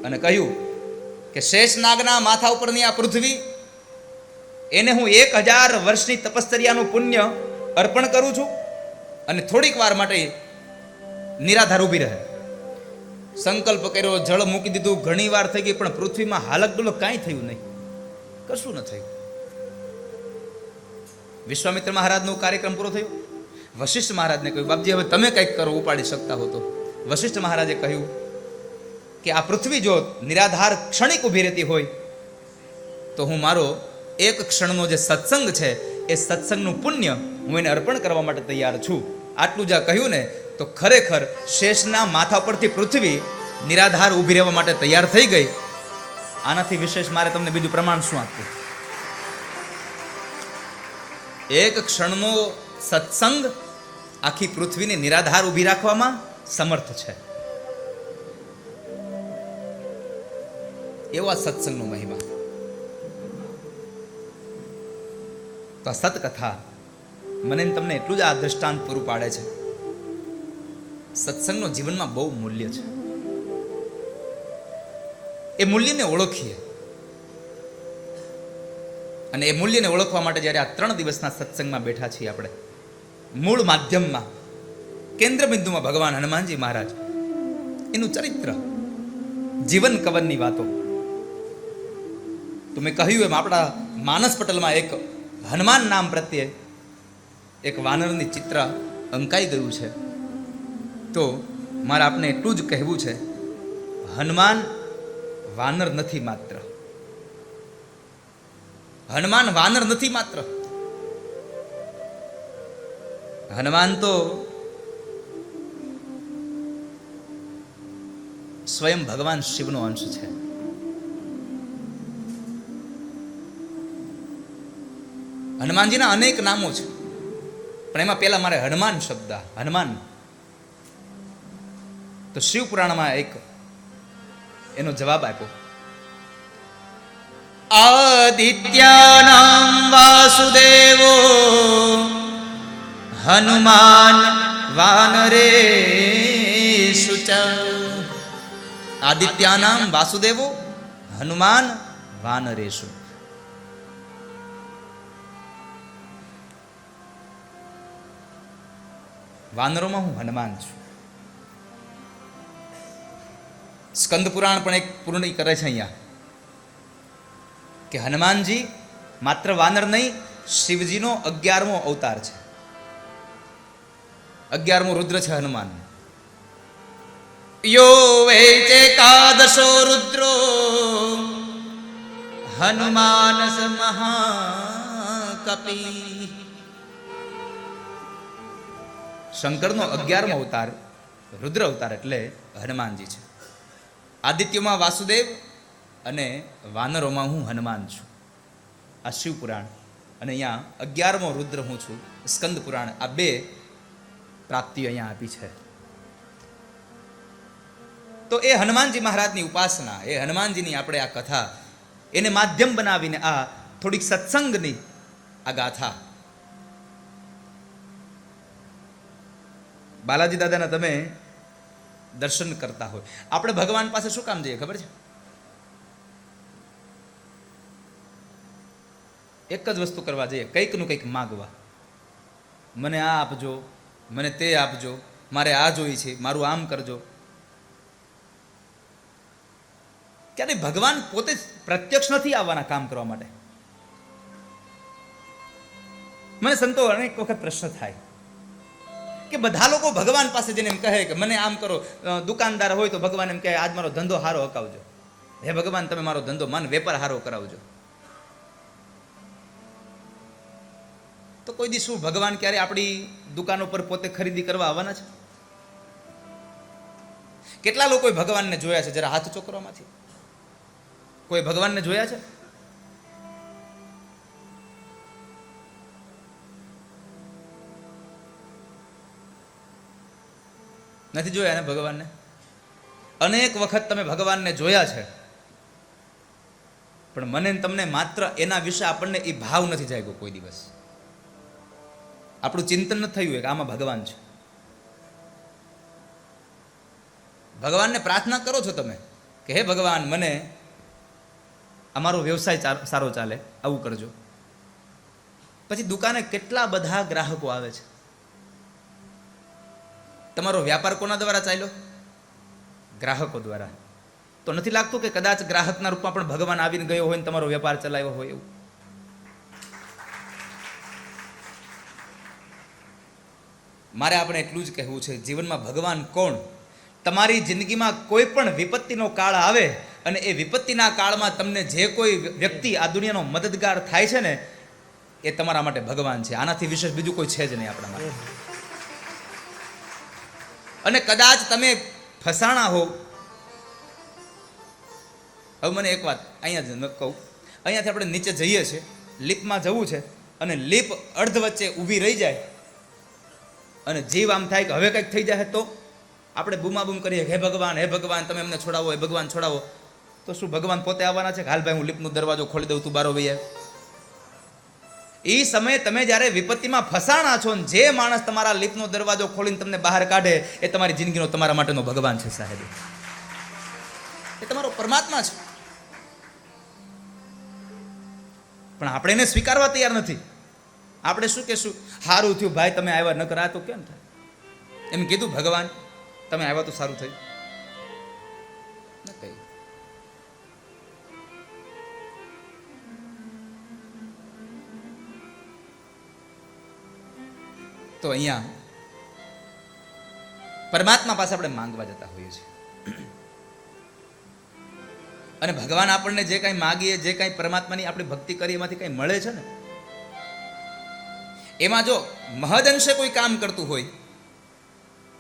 અને કહ્યું કે શેષનાગના માથા ઉપરની આ પૃથ્વી, એને હું 1000 વર્ષની તપશ્ચર્યાનું પુણ્ય અર્પણ કરું છું અને થોડીક વાર માટે નિરાધાર ઊભી રહે. સંકલ્પ કર્યો, જળ મૂકી દીધું, ઘણી વાર થઈ ગઈ, પણ પૃથ્વીમાં હાલક ડોલક કાંઈ થયું નહીં, કશું ન થયું. વિશ્વામિત્ર મહારાજનો કાર્યક્રમ પૂરો થયો. વશિષ્ઠ મહારાજને કહ્યું, બાપજી હવે તમે કંઈક કરો, ઉપાડી શકતા હો તો. વશિષ્ઠ મહારાજે કહ્યું કે આ પૃથ્વી જો નિરાધાર ક્ષણિક ઊભી રહેતી હોય, તો હું મારો એક ક્ષણનો જે સત્સંગ છે એ સત્સંગનું પુણ્ય હું એને અર્પણ કરવા માટે તૈયાર છું. આટલું જ કહ્યું ને તો ખરેખર શેષના માથા પરથી પૃથ્વી નિરાધાર ઊભી રહેવા માટે તૈયાર થઈ ગઈ. આનાથી વિશેષ મારે તમને બીજું પ્રમાણ શું આપવું? એક ક્ષણનો સત્સંગ આખી પૃથ્વીને નિરાધાર ઊભી રાખવામાં સમર્થ છે. એવો આ સત્સંગનો મહિમા. તો આ સતકથા મને તમને એટલું જ આ દ્રષ્ટાંત પૂરું પાડે છે. સત્સંગનો જીવનમાં બહુ મૂલ્ય છે. એ મૂલ્યને ઓળખીએ, અને એ મૂલ્યને ઓળખવા માટે જ્યારે આ 3 દિવસના સત્સંગમાં બેઠા છીએ આપણે, મૂળ માધ્યમમાં કેન્દ્ર બિંદુમાં ભગવાન હનુમાનજી મહારાજ, એનું ચરિત્ર, જીવન કવનની વાતો. તો મેં કહ્યું એમ આપણા માનસ પટલમાં એક હનુમાન નામ પ્રત્યે એક વાનરની ચિત્ર અંકાઈ ગયું છે. તો મારે આપને એટલું જ કહેવું છે, હનુમાન વાનર નથી માત્ર. હનુમાન વાનર નથી માત્ર. હનુમાન તો સ્વયં ભગવાન શિવનો અંશ છે. હનુમાનજીના અનેક નામો છે, પણ એમાં પહેલા મારે હનુમાન શબ્દ, હનુમાન તો શિવ પુરાણમાં એક એનો જવાબ આપ્યો. આદિત્યાનામ વાસુદેવો હનુમાન વાનરેષુ ચ. આદિત્યાનામ વાસુદેવો હનુમાન વાનરેષુ. વાનરોમાં હું હનુમાન છું. સ્કંદ પુરાણ પણ એક પૂર્ણ કરે છે અહીંયા કે હનુમાનજી માત્ર વાનર નહીં, શિવજીનો 11મો અવતાર છે. 11મો રુદ્ર છે હનુમાન. યો વૈચેકાદશો રુદ્રો હનુમાનસ મહાકપી. શંકરનો 11મો અવતાર રુદ્ર અવતાર એટલે હનુમાનજી છે. આદિત્યમાં વાસુદેવ અને વાનરોમાં હું હનુમાન છું. આ શિવ પુરાણ. અને અહીંયા 11મો રુદ્ર હું છું, સ્કંદ પુરાણ. આ બે પ્રાપ્તિઓ અહીંયા આપી છે. તો એ હનુમાનજી મહારાજની ઉપાસના, એ હનુમાનજીની આપણે આ કથા, એને માધ્યમ બનાવીને આ થોડીક સત્સંગની આ ગાથા. બાલાજી દાદાના તમે દર્શન કરતા હોય, આપણે ભગવાન પાસે શું કામ જઈએ ખબર છે? એક જ વસ્તુ કરવા જઈએ, કંઈકનું કંઈક માગવા. મને આ આપજો, મને તે આપજો, મારે આ જોઈ છે, મારું આમ કરજો. ક્યારે ભગવાન પોતે પ્રત્યક્ષ નથી આવવાના કામ કરવા માટે. મને સંતો અનેક વખત પ્રશ્ન થાય કે બધા લોકો ભગવાન પાસે જઈને એમ કહે કે મને આમ કરો. દુકાનદાર હોય તો ભગવાન એમ કહે આજ મારો ધંધો હારો હકાવજો. હે ભગવાન તમે મારો ધંધો વેપાર હારો કરાવજો. તો કોઈ દી શું ભગવાન ક્યારે આપણી દુકાનો પર પોતે ખરીદી કરવા આવવાના છે? કેટલા લોકોએ ભગવાનને જોયા છે? જરા હાથ ઊંચો કરવામાંથી કોઈ ભગવાનને જોયા છે? નથી જોયા ને ભગવાનને? અનેક વખત તમે ભગવાનને જોયા છે, પણ મને તમને માત્ર એના વિશે આપણને એ ભાવ નથી જાગ્યો કોઈ દિવસ. આપણું ચિંતન નથી થયું કે આમાં ભગવાન છે. ભગવાનને પ્રાર્થના કરો છો તમે કે હે ભગવાન મને અમારો વ્યવસાય સારો ચાલે, આવું કરજો. પછી દુકાને કેટલા બધા ગ્રાહકો આવે છે. તમારો વ્યાપાર કોના દ્વારા ચાલ્યો? ગ્રાહકો દ્વારા. તો નથી લાગતું કે કદાચ ગ્રાહકના રૂપમાં પણ ભગવાન આવીને ગયો હોય ને તમારો વેપાર ચલાવ્યો હોય એવું? મારે આપણે એટલું જ કહેવું છે, જીવનમાં ભગવાન કોણ? તમારી જિંદગીમાં કોઈ પણ વિપત્તિનો કાળ આવે અને એ વિપત્તિના કાળમાં તમને જે કોઈ વ્યક્તિ આ દુનિયાનો મદદગાર થાય છે ને, એ તમારા માટે ભગવાન છે. આનાથી વિશેષ બીજું કોઈ છે જ નહીં આપણા માટે. અને કદાચ તમે ફસાણા હો. હવે મને એક વાત અહીંયા જ કહું, અહીંયાથી આપણે નીચે જઈએ છીએ, લિફ્ટમાં જવું છે, અને લિફ્ટ અર્ધ વચ્ચે ઊભી રહી જાય અને જીવ આમ થાય કે હવે કંઈક થઈ જાય તો આપણે બૂમાબૂમ કરીએ હે ભગવાન તમે અમને છોડાવો, હે ભગવાન છોડાવો. તો શું ભગવાન પોતે આવવાના છે? હાલ ભાઈ હું લિફ્ટનો દરવાજો ખોલી દઉં, તું બારો વૈયા. એ સમયે તમે જ્યારે વિપત્તિમાં ફસાણા છો ને જે માણસ તમારા લિફ્ટનો દરવાજો ખોલીને તમને બહાર કાઢે એ તમારી જિંદગીનો તમારા માટેનો ભગવાન છે સાહેબ. એ તમારો પરમાત્મા છે. પણ આપણે એને સ્વીકારવા તૈયાર નથી. આપણે શું કહેશું? સારું થયું ભાઈ તમે આવ્યા, ન કરા તો કેમ થાય? એમ કીધું ભગવાન તમે આવ્યા તો સારું થયું? ન કહ્યું. તો અહીંયા પરમાત્મા પાસે આપણે માંગવા જતા હોઈએ છીએ. અને ભગવાન આપણને જે કાંઈ માગીએ, જે કાંઈ પરમાત્માની આપણે ભક્તિ કરીએ એમાંથી કંઈ મળે છે ને, એમાં જો મહદઅંશે કોઈ કામ કરતું હોય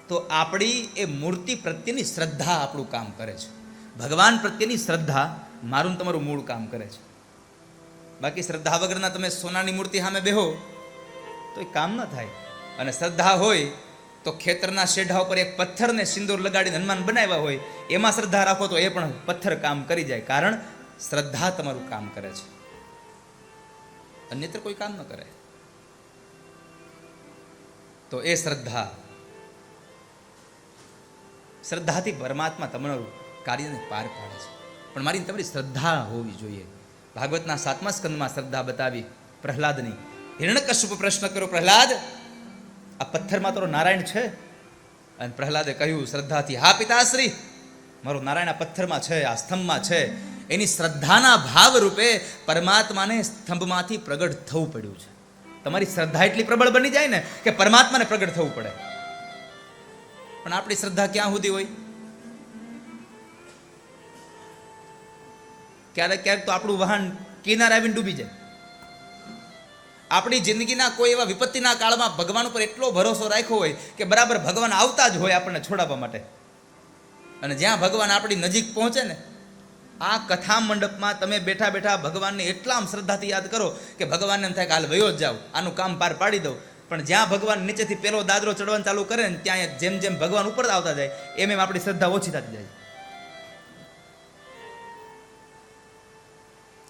તો આપણી એ મૂર્તિ પ્રત્યેની શ્રદ્ધા આપણું કામ કરે છે. ભગવાન પ્રત્યેની શ્રદ્ધા મારું તમારું મૂળ કામ કરે છે. બાકી શ્રદ્ધા વગરના તમે સોનાની મૂર્તિ સામે બેહો તો એ કામ ન થાય. અને શ્રદ્ધા હોય તો ખેતરના શેઢા ઉપર એક પથ્થરને સિંદૂર લગાડીને હનુમાન બનાવ્યા હોય, એમાં શ્રદ્ધા રાખો તો એ પણ પથ્થર કામ કરી જાય. કારણ શ્રદ્ધા તમારું કામ કરે છે, અન્યત્ર કોઈ કામ ન કરે. તો એ શ્રદ્ધાથી પરમાત્મા તમારું કાર્યને પાર પાડે છે. પણ મારી તમારી શ્રદ્ધા હોવી જોઈએ. ભાગવતના 7મા સ્કંદમાં શ્રદ્ધા બતાવી પ્રહલાદની. હિરણ્યકશ્યપ પ્રશ્ન કર્યો, પ્રહલાદ આ પથ્થરમાં તારો નારાયણ છે? અને પ્રહલાદે કહ્યું શ્રદ્ધાથી, હા પિતાશ્રી મારો નારાયણ આ પથ્થરમાં છે, આ સ્તંભમાં છે. એની શ્રદ્ધાના ભાવ રૂપે પરમાત્માને સ્તંભમાંથી પ્રગટ થવું પડ્યું છે. તમારી શ્રદ્ધા એટલી પ્રબળ બની જાય ને કે પરમાત્માને પ્રગટ થવું પડે. પણ આપણી શ્રદ્ધા ક્યાં સુધી હોય? ક્યારેક ક્યારેક તો આપણું વાહન કિનારે આવીને ડૂબી જાય. આપણી જિંદગીના કોઈ એવા વિપત્તિના કાળમાં ભગવાન ઉપર એટલો ભરોસો રાખ્યો હોય કે બરાબર ભગવાન આવતા જ હોય આપણને છોડાવવા માટે, અને જ્યાં ભગવાન આપણી નજીક પહોંચે ને, આ કથા મંડપમાં તમે બેઠા બેઠા ભગવાનને એટલા આમ શ્રદ્ધાથી યાદ કરો કે ભગવાનને એમ થાય કે હાલ વયો જ જાઓ, આનું કામ પાર પાડી દઉં. પણ જ્યાં ભગવાન નીચેથી પેલો દાદરો ચડવાનું ચાલુ કરે ને, ત્યાં જેમ જેમ ભગવાન ઉપર આવતા જાય એમ એમ આપણી શ્રદ્ધા ઓછી થતી જાય.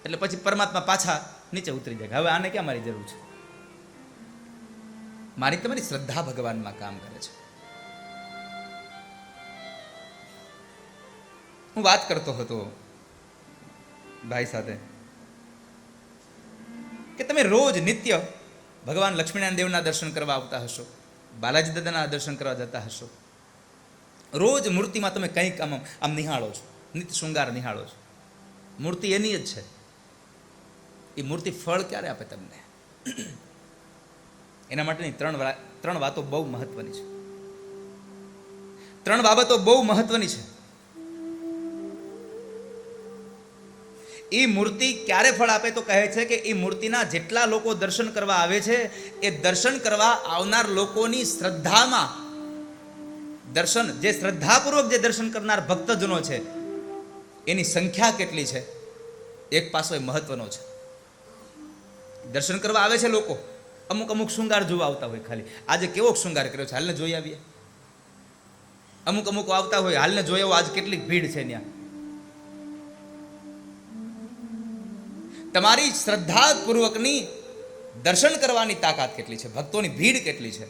એટલે પછી પરમાત્મા પાછા નીચે ઉતરી જાય. હવે આને ક્યાં મારી જરૂર છે? મારી તમારી શ્રદ્ધા ભગવાનમાં કામ કરે છે. હું વાત કરતો હતો ભાઈ સાથે કે તમે રોજ નિત્ય ભગવાન લક્ષ્મીનારાયણ દેવના દર્શન કરવા આવતા હશો, બાલાજી દાદાના દર્શન કરવા જતા હશો. રોજ મૂર્તિમાં તમે કંઈક આમ નિહાળો છો, નિત્ય શૃંગાર નિહાળો છો. મૂર્તિ એની જ છે. એ મૂર્તિ ફળ ક્યારે આપે તમને? એના માટેની ત્રણ વાતો બહુ મહત્વની છે. ત્રણ બાબતો બહુ મહત્વની છે. એ મૂર્તિ ક્યારે ફળ આપે તો કહે છે કે એ મૂર્તિના જેટલા લોકો દર્શન કરવા આવે છે, એ દર્શન કરવા આવનાર લોકોની શ્રદ્ધામાં, દર્શન જે શ્રદ્ધાપૂર્વક જે દર્શન કરનાર ભક્તજનો છે એની સંખ્યા કેટલી છે, એક પાસો એ મહત્વનો છે. દર્શન કરવા આવે છે લોકો, અમુક અમુક શૃંગાર જોવા આવતા હોય. ખાલી આજે કેવો શૃંગાર કર્યો છે, હાલને જોઈ આવીએ. અમુક અમુક આવતા હોય, હાલને જોઈ આવો, આજ કેટલી ભીડ છે ત્યાં. તમારી શ્રદ્ધાપૂર્વકની દર્શન કરવાની તાકાત કેટલી છે, ભક્તોની ભીડ કેટલી છે,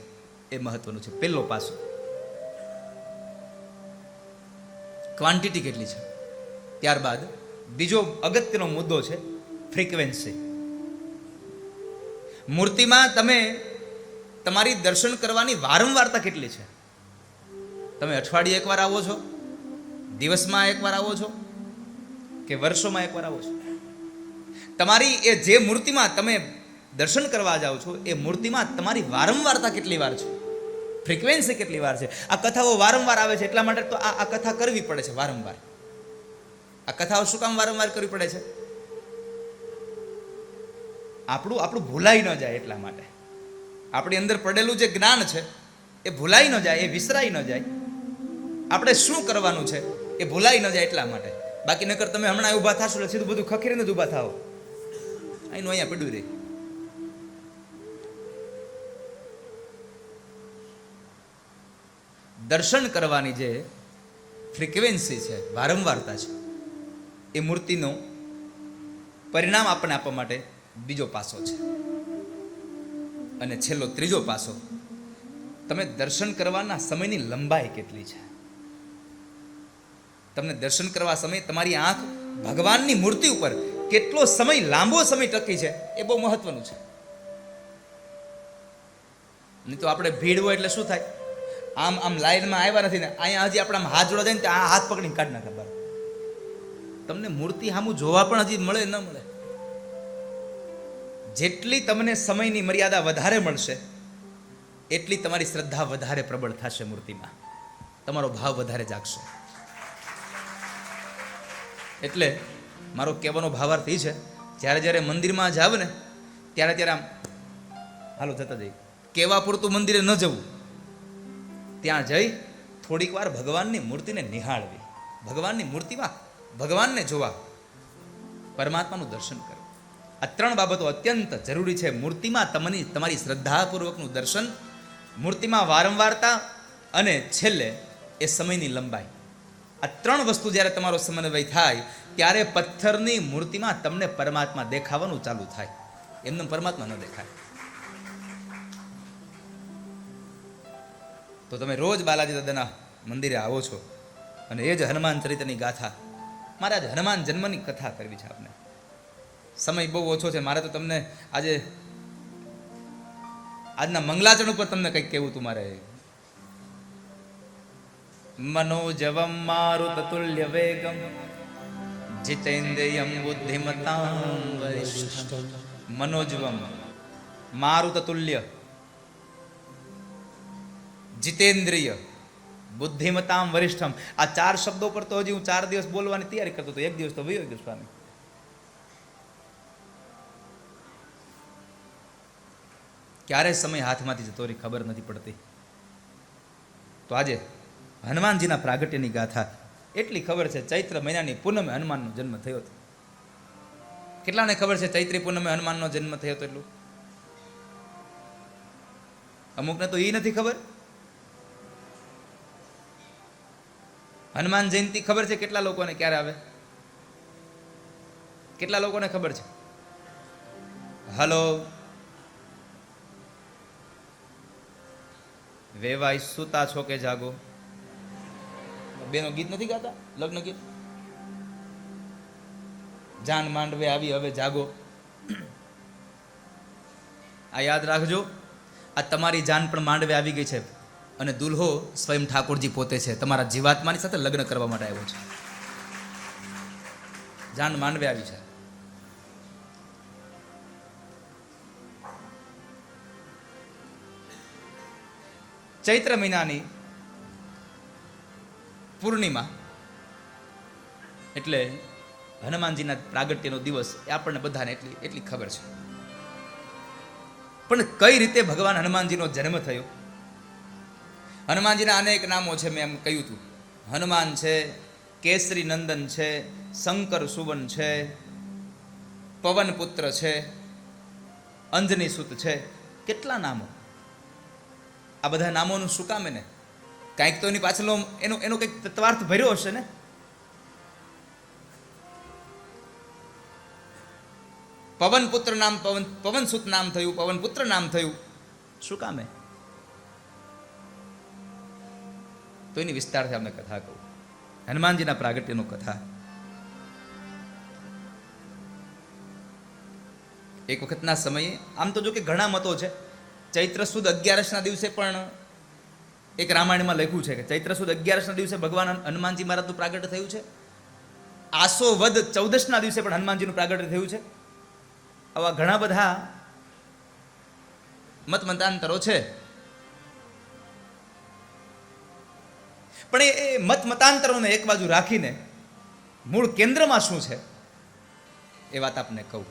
એ મહત્વનું છે. પહેલો પાસો ક્વોન્ટિટી કેટલી છે. ત્યારબાદ બીજો અગત્યનો મુદ્દો છે ફ્રીક્વન્સી. મૂર્તિમાં તમે તમારી દર્શન કરવાની વારંવારતા કેટલી છે. તમે અઠવાડિયે એકવાર આવો છો, દિવસમાં એકવાર આવો છો, કે વર્ષોમાં એકવાર આવો છો? તમારી એ જે મૂર્તિમાં તમે દર્શન કરવા જાઓ છો, એ મૂર્તિમાં તમારી વારંવારતા કેટલી વાર છે, ફ્રીક્વન્સી કેટલી વાર છે. આ કથાઓ વારંવાર આવે છે એટલા માટે તો આ કથા કરવી પડે છે વારંવાર. આ કથાઓ શું કામ વારંવાર કરવી પડે છે? આપણું ભૂલાઈ ન જાય એટલા માટે. આપણી અંદર પડેલું જે જ્ઞાન છે એ ભૂલાઈ ન જાય, એ વિસરાઈ ન જાય. આપણે શું કરવાનું છે એ ભૂલાઈ ન જાય એટલા માટે. બાકી નકર તમે હમણાં ઊભા થશો એટલે સીધું બધું ખખેરીને જ ઊભા થાઓ. અહીંનું અહીંયા પડ્યું રહે. દર્શન કરવાની જે ફ્રીક્વન્સી છે, વારંવારતા છે, એ મૂર્તિનું પરિણામ આપણને આપવા માટે બીજો પાસો છે. અને છેલ્લો ત્રીજો પાસો, તમે દર્શન કરવાના સમયની લંબાઈ કેટલી છે. તમને દર્શન કરવા સમય તમારી આંખ ભગવાનની મૂર્તિ ઉપર કેટલો સમય, લાંબો સમય ટકી છે, એ બહુ મહત્વનું છે. નહીં તો આપણે ભીડ હોય એટલે શું થાય, આમ લાઈનમાં આવ્યા નથી ને અહીંયા હજી આપણા હાથ જોડા જાય ને આ હાથ પકડીને કાઢી નાખે બહાર. તમને મૂર્તિ સામું જોવા પણ હજી મળે ન મળે. જેટલી તમને સમયની મર્યાદા વધારે મળશે એટલી તમારી શ્રદ્ધા વધારે પ્રબળ થશે મૂર્તિમાં, તમારો ભાવ વધારે જાગશે. એટલે મારો કહેવાનો ભાવાર્થ એ છે, જ્યારે મંદિરમાં જાવ ને ત્યારે આમ હાલો જતા જઈ, કહેવા પૂરતું મંદિરે ન જવું. ત્યાં જઈ થોડીક વાર ભગવાનની મૂર્તિને નિહાળવી, ભગવાનની મૂર્તિમાં ભગવાનને જોવા, પરમાત્માનું દર્શન કરવું. આ ત્રણ બાબતો અત્યંત જરૂરી છે. મૂર્તિમાં તમારી શ્રદ્ધાપૂર્વકનું દર્શન, મૂર્તિમાં વારંવારતા, અને છેલ્લે એ સમયની લંબાઈ. આ ત્રણ વસ્તુ જ્યારે તમારો સમન્વય થાય ત્યારે પથ્થરની મૂર્તિમાં તમને પરમાત્મા દેખાવાનું ચાલુ થાય. એમને પરમાત્મા ન દેખાય. તો તમે રોજ બાલાજી દાદાના મંદિરે આવો છો અને એ જ હનુમાન ચરિત્રની ગાથા, મારે આજ હનુમાન જન્મની કથા કરવી છે આપને. સમય બહુ ઓછો છે. મારે તો તમને આજના મંગલાચરણ ઉપર તમને કંઈક કહેવું હતું મારે. મનોજવમ મારુતતુલ્ય વેગમ જીતેન્દ્રિયમ બુદ્ધિમતામ વરિષ્ઠમ. મનોજવમ મારુતતુલ્ય, જીતેન્દ્રિય, બુદ્ધિમતામ વરિષ્ઠમ. આ ચાર શબ્દો પર તો હજી હું 4 દિવસ બોલવાની તૈયારી કરતો હતો. એક દિવસ તો વયો ગયો સ્વામી. ક્યારે સમય હાથમાંથી જતો રહી ખબર નથી પડતી. તો આજે હનુમાનજીના પ્રાગટ્યની ગાથા એટલી ખબર છે, ચૈત્ર મહિનાની પૂનમે હનુમાનનો જન્મ થયો હતો. કેટલાને ખબર છે ચૈત્રી પૂનમે હનુમાનનો જન્મ થયો હતો? એટલું અમુકને તો એ નથી ખબર. હનુમાન જયંતિ ખબર છે કેટલા લોકોને ક્યારે આવે? કેટલા લોકોને ખબર છે? હલો, વેવાય સુતા છો કે જાગો? બેનો ગીત નથી ગાતા, લગ્ન ગીત? જાન માંડવે આવી હવે જાગો. આ યાદ રાખજો, આ તમારી જાન પણ માંડવે આવી ગઈ છે અને દુલ્હો સ્વયં ઠાકોરજી પોતે છે. તમારા જીવાત્માની સાથે લગ્ન કરવા માટે આવ્યો છે. જાન માંડવે આવી છે. ચૈત્ર મહિનાની પૂર્ણિમા એટલે હનુમાનજીના પ્રાગટ્યનો દિવસ એ આપણને બધાને એટલી ખબર છે. પણ કઈ રીતે ભગવાન હનુમાનજીનો જન્મ થયો? હનુમાનજીના અનેક નામો છે, મેં એમ કહ્યું હતું. હનુમાન છે, કેસરી નંદન છે, શંકર સુવન છે, પવન પુત્ર છે, અંજની સુત છે. કેટલા નામો! આ બધા નામોનું શું કામ? એને કાંઈક તો એની પાછળ એનો કંઈક તત્વાર્થ ભર્યો હશે ને. પવન પુત્ર નામ પવન સુત નામ થયું, પવન પુત્ર નામ થયું, શું કામે? તો એની વિસ્તારથી આપણે કથા કહું. હનુમાનજીના પ્રાગટ્યનો કથા. એક વખતના સમયે, આમ તો જો કે ઘણા મતો છે, ચૈત્ર સુદ 11ના દિવસે પણ એક રામાયણમાં લખ્યું છે કે ચૈત્ર સુદ 11ના દિવસે ભગવાન હનુમાનજી મહારાજનું પ્રાગટ્ય થયું છે. આસો વદ 14ના દિવસે પણ હનુમાનજીનું પ્રાગટ્ય થયું છે. આવા ઘણા બધા મત મતાંતરો છે. પણ એ મત મતાંતરોને એક બાજુ રાખીને મૂળ કેન્દ્રમાં શું છે એ વાત આપને કહું.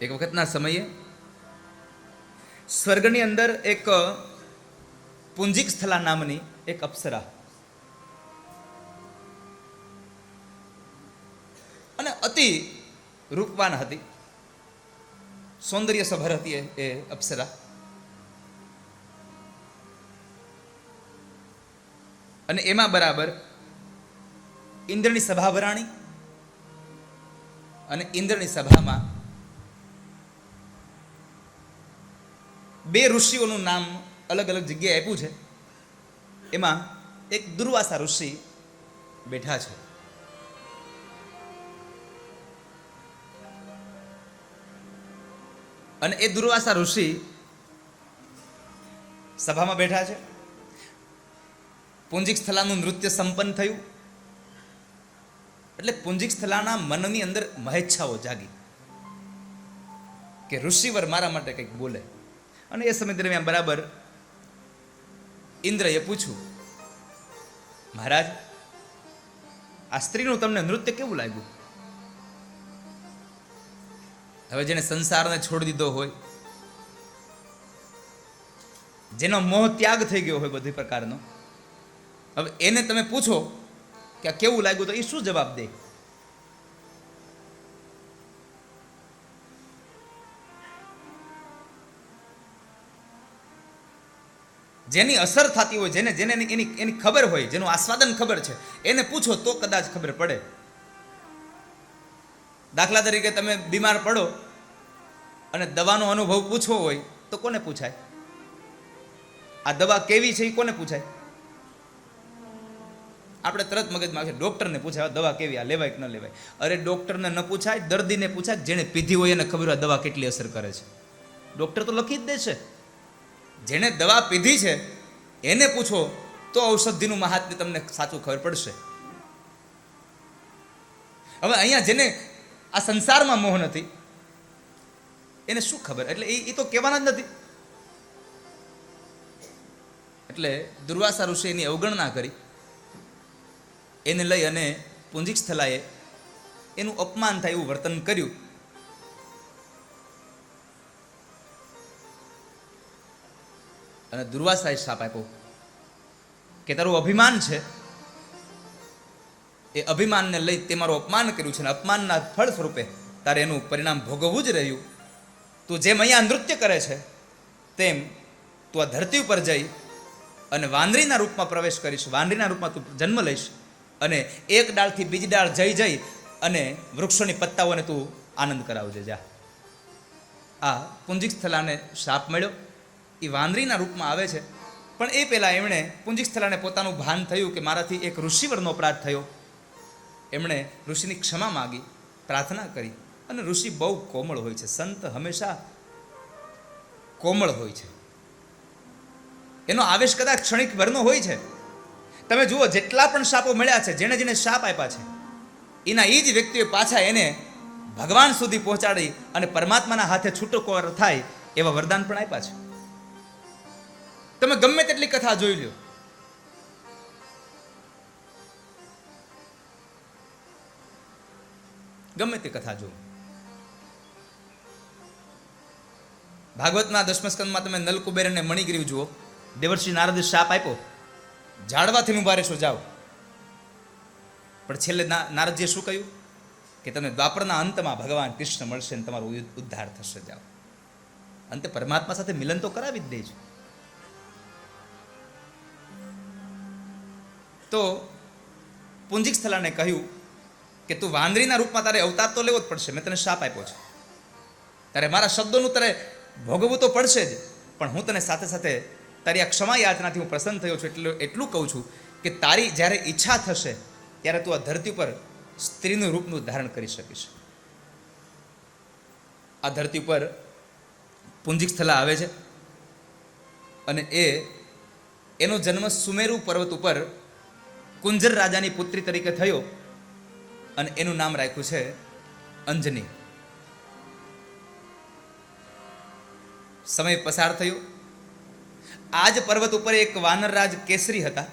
એક વખતના સમયે સ્વર્ગની અંદર એક પુંજીક સ્થલા નામની એક અપ્સરા, અને અતિ રૂપવાન હતી, સૌંદર્ય સભર હતી એ અપ્સરા. અને એમાં બરાબર ઇન્દ્રની સભા ભરાણી, અને ઇન્દ્રની સભામાં બે ઋષિઓનું નામ અલગ અલગ જગ્યાએ આપ્યું છે. એમાં એક દુર્વાસા ઋષિ બેઠા છે. અને એ દુર્વાસા ઋષિ સભામાં બેઠા છે. પુંજીક સ્થલાનું નૃત્ય સંપન્ન થયું એટલે પુંજીક સ્થલાના મનની અંદર મહેચ્છાઓ જાગી કે ઋષિવર મારા માટે કંઈક બોલે. અને એ સમય દરમિયાન બરાબર ઇન્દ્રએ પૂછ્યું, મહારાજ, આ સ્ત્રીનું તમને નૃત્ય કેવું લાગ્યું? હવે જેને સંસારને છોડી દીધો હોય, જેનો મોહ ત્યાગ થઈ ગયો હોય બધી પ્રકારનો, હવે એને તમે પૂછો કે આ કેવું લાગ્યું, તો એ શું જવાબ દે? જેની અસર થતી હોય, જેને એની ખબર હોય, જેનું આસ્વાદન ખબર છે, એને પૂછો તો કદાચ ખબર પડે. દાખલા તરીકે તમે બીમાર પડો અને દવાનો અનુભવ પૂછવો હોય તો કોને પૂછાય? આ દવા કેવી છે એ કોને પૂછાય? આપણે તરત મગજમાં આવે ડોક્ટરને પૂછાય દવા કેવી, આ લેવાય કે ન લેવાય. અરે ડોક્ટરને ન પૂછાય, દર્દીને પૂછાય, જેને પીધી હોય એને ખબર હોય દવા કેટલી અસર કરે છે. ડોક્ટર તો લખી જ દે છે. જેને દવા પીધી છે એને પૂછો તો ઔષધિનું મહાત્મ્ય તમને સાચું ખબર પડશે. હવે અહીંયા જેને આ સંસારમાં મોહ નથી એને શું ખબર? એટલે એ તો કહેવાના જ નથી. એટલે દુર્વાસા ઋષિ એની અવગણના કરી, એને લઈ અને પુંજીક સ્થલાએ એનું અપમાન થાય એવું વર્તન કર્યું. અને દુર્વાસાએ શાપ આપ્યો કે તારું અભિમાન છે, એ અભિમાનને લઈ તે મારું અપમાન કર્યું છે, અને અપમાનના ફળ સ્વરૂપે તારે એનું પરિણામ ભોગવવું જ રહ્યું. તું જેમ અહીંયા નૃત્ય કરે છે તેમ તું આ ધરતી ઉપર જઈ અને વાંદરીના રૂપમાં પ્રવેશ કરીશ, વાંદરીના રૂપમાં તું જન્મ લઈશ, અને એક ડાળથી બીજી ડાળ જઈ અને વૃક્ષોની પત્તાઓને તું આનંદ કરાવજે જા. આ પુંજીક સ્થલાને શાપ મળ્યો. એ વાંદરીના રૂપમાં આવે છે, પણ એ પહેલાં એમણે પુંજીક સ્થલાને પોતાનું ભાન થયું કે મારાથી એક ઋષિવરનો અપરાધ થયો. એમણે ઋષિની ક્ષમા માગી, પ્રાર્થના કરી. અને ઋષિ બહુ કોમળ હોય છે, સંત હંમેશા કોમળ હોય છે. એનો આવેશ કદાચ ક્ષણિક ભરનો હોય છે. તમે જુઓ, જેટલા પણ શાપો મળ્યા છે, જેને જેને શાપ આપ્યા છે, એના એ જ વ્યક્તિઓ પાછા એને ભગવાન સુધી પહોંચાડી અને પરમાત્માના હાથે છૂટકો થાય એવા વરદાન પણ આપ્યા છે. તમે ગમે તેટલી કથા જોઈ લો, ગમે તે કથા જો. ભાગવતના 10મા સ્કંદમાં તમે નલકુબેર અને મણિગ્રીવ જુઓ. દેવર્ષિ નારદે શાપ આપ્યો, ઝાડવાથી ઉભા રહેશો જાઓ. પણ છેલ્લે નારદજીએ શું કહ્યું કે તમને દ્વાપરના અંતમાં ભગવાન કૃષ્ણ મળશે અને તમારો ઉદ્ધાર થશે, જાઓ. અંતે પરમાત્મા સાથે મિલન તો કરાવી જ દે છે. તો પુંજીક સ્થલાને કહ્યું કે તું વાંદરીના રૂપમાં તારે અવતાર તો લેવો જ પડશે, મેં તને શાપ આપ્યો છે, તારે મારા શબ્દોનું તારે ભોગવવું તો પડશે જ, પણ હું તને સાથે સાથે તારી આ ક્ષમા યાચનાથી હું પ્રસન્ન થયો છું. એટલું કહું છું કે તારી જ્યારે ઈચ્છા થશે ત્યારે તું આ ધરતી પર સ્ત્રીનું રૂપનું ધારણ કરી શકીશ. આ ધરતી પર પુંજીક સ્થલા આવે છે, અને એનો જન્મ સુમેરુ પર્વત ઉપર કુંજર રાજાની પુત્રી તરીકે થયો, અને એનું નામ રાખ્યું છે અંજની. સમય પસાર થયો. આજ પર્વત ઉપર એક વાનરરાજ કેસરી હતા.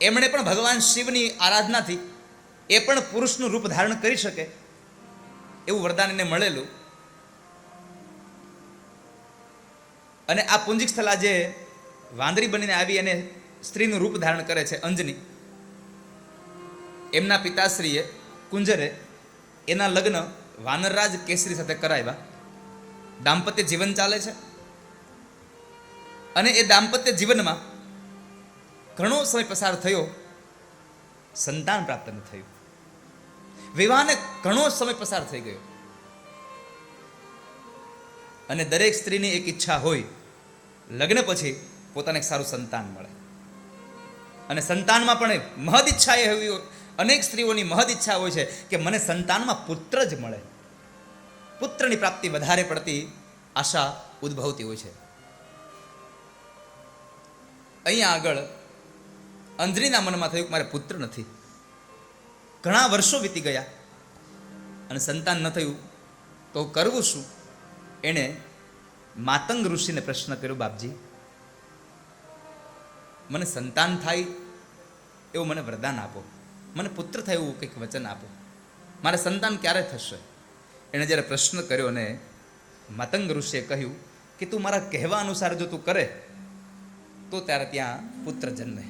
એમણે પણ ભગવાન શિવની આરાધનાથી એ પણ પુરુષનું રૂપ ધારણ કરી શકે એવું વરદાન એને મળેલું. અને આ પુંજીક સ્થલા જે વાંદરી બનીને આવી અને સ્ત્રીનું રૂપ ધારણ કરે છે અંજની, એમના પિતાશ્રીએ કુંજરે એના લગ્ન વાનરરાજ કેસરી સાથે કરાવ્યા. દાંપત્ય જીવન ચાલે છે, અને એ દાંપત્ય જીવનમાં ઘણો સમય પસાર થયો, સંતાન પ્રાપ્ત ન થયું. વિવાહને ઘણો સમય પસાર થઈ ગયો, અને દરેક સ્ત્રીની એક ઈચ્છા હોય લગ્ન પછી પોતાને એક સારું સંતાન મળે. અને સંતાનમાં પણ મહદ ઈચ્છા એ હોય, અનેક સ્ત્રીઓની મહદ ઈચ્છા હોય છે કે મને સંતાનમાં પુત્ર જ મળે. પુત્રની પ્રાપ્તિ વધારે પડતી આશા ઉદ્ભવતી હોય છે. અહીંયા આગળ અંજનીના મનમાં થયું કે મારે પુત્ર નથી. ઘણા વર્ષો વીતી ગયા અને સંતાન ન થયું, તો કરવું શું? એણે માતંગ ઋષિને પ્રશ્ન કર્યો, બાપજી મને સંતાન થાય એવું મને વરદાન આપો, મને પુત્ર થાય એવું કંઈક વચન આપો, મારે સંતાન ક્યારે થશે? એણે જ્યારે પ્રશ્ન કર્યો ને માતંગ ઋષિએ કહ્યું કે તું મારા કહેવા અનુસાર જો તું કરે તો ત્યારે ત્યાં પુત્ર જન્મે.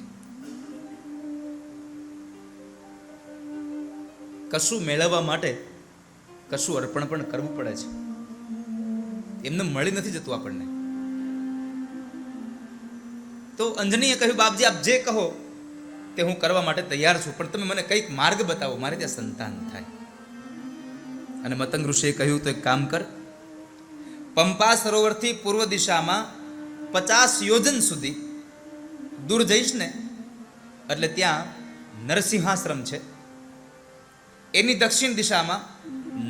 કશું મેળવવા માટે કશું અર્પણ પણ કરવું પડે છે, એમને મળી નથી જતું આપણને. તો અંજનીએ કહ્યું, બાપજી આપ જે કહો તે હું કરવા માટે તૈયાર છું, પણ તમે મને કંઈક માર્ગ બતાવો, મારે ત્યાં સંતાન થાય. અને મતંગ ઋષિએ કહ્યું, તો એક કામ કર, પંપા સરોવરથી પૂર્વ દિશામાં 50 યોજન સુધી દૂર જઈશ ને એટલે ત્યાં નરસિંહાશ્રમ છે. એની દક્ષિણ દિશામાં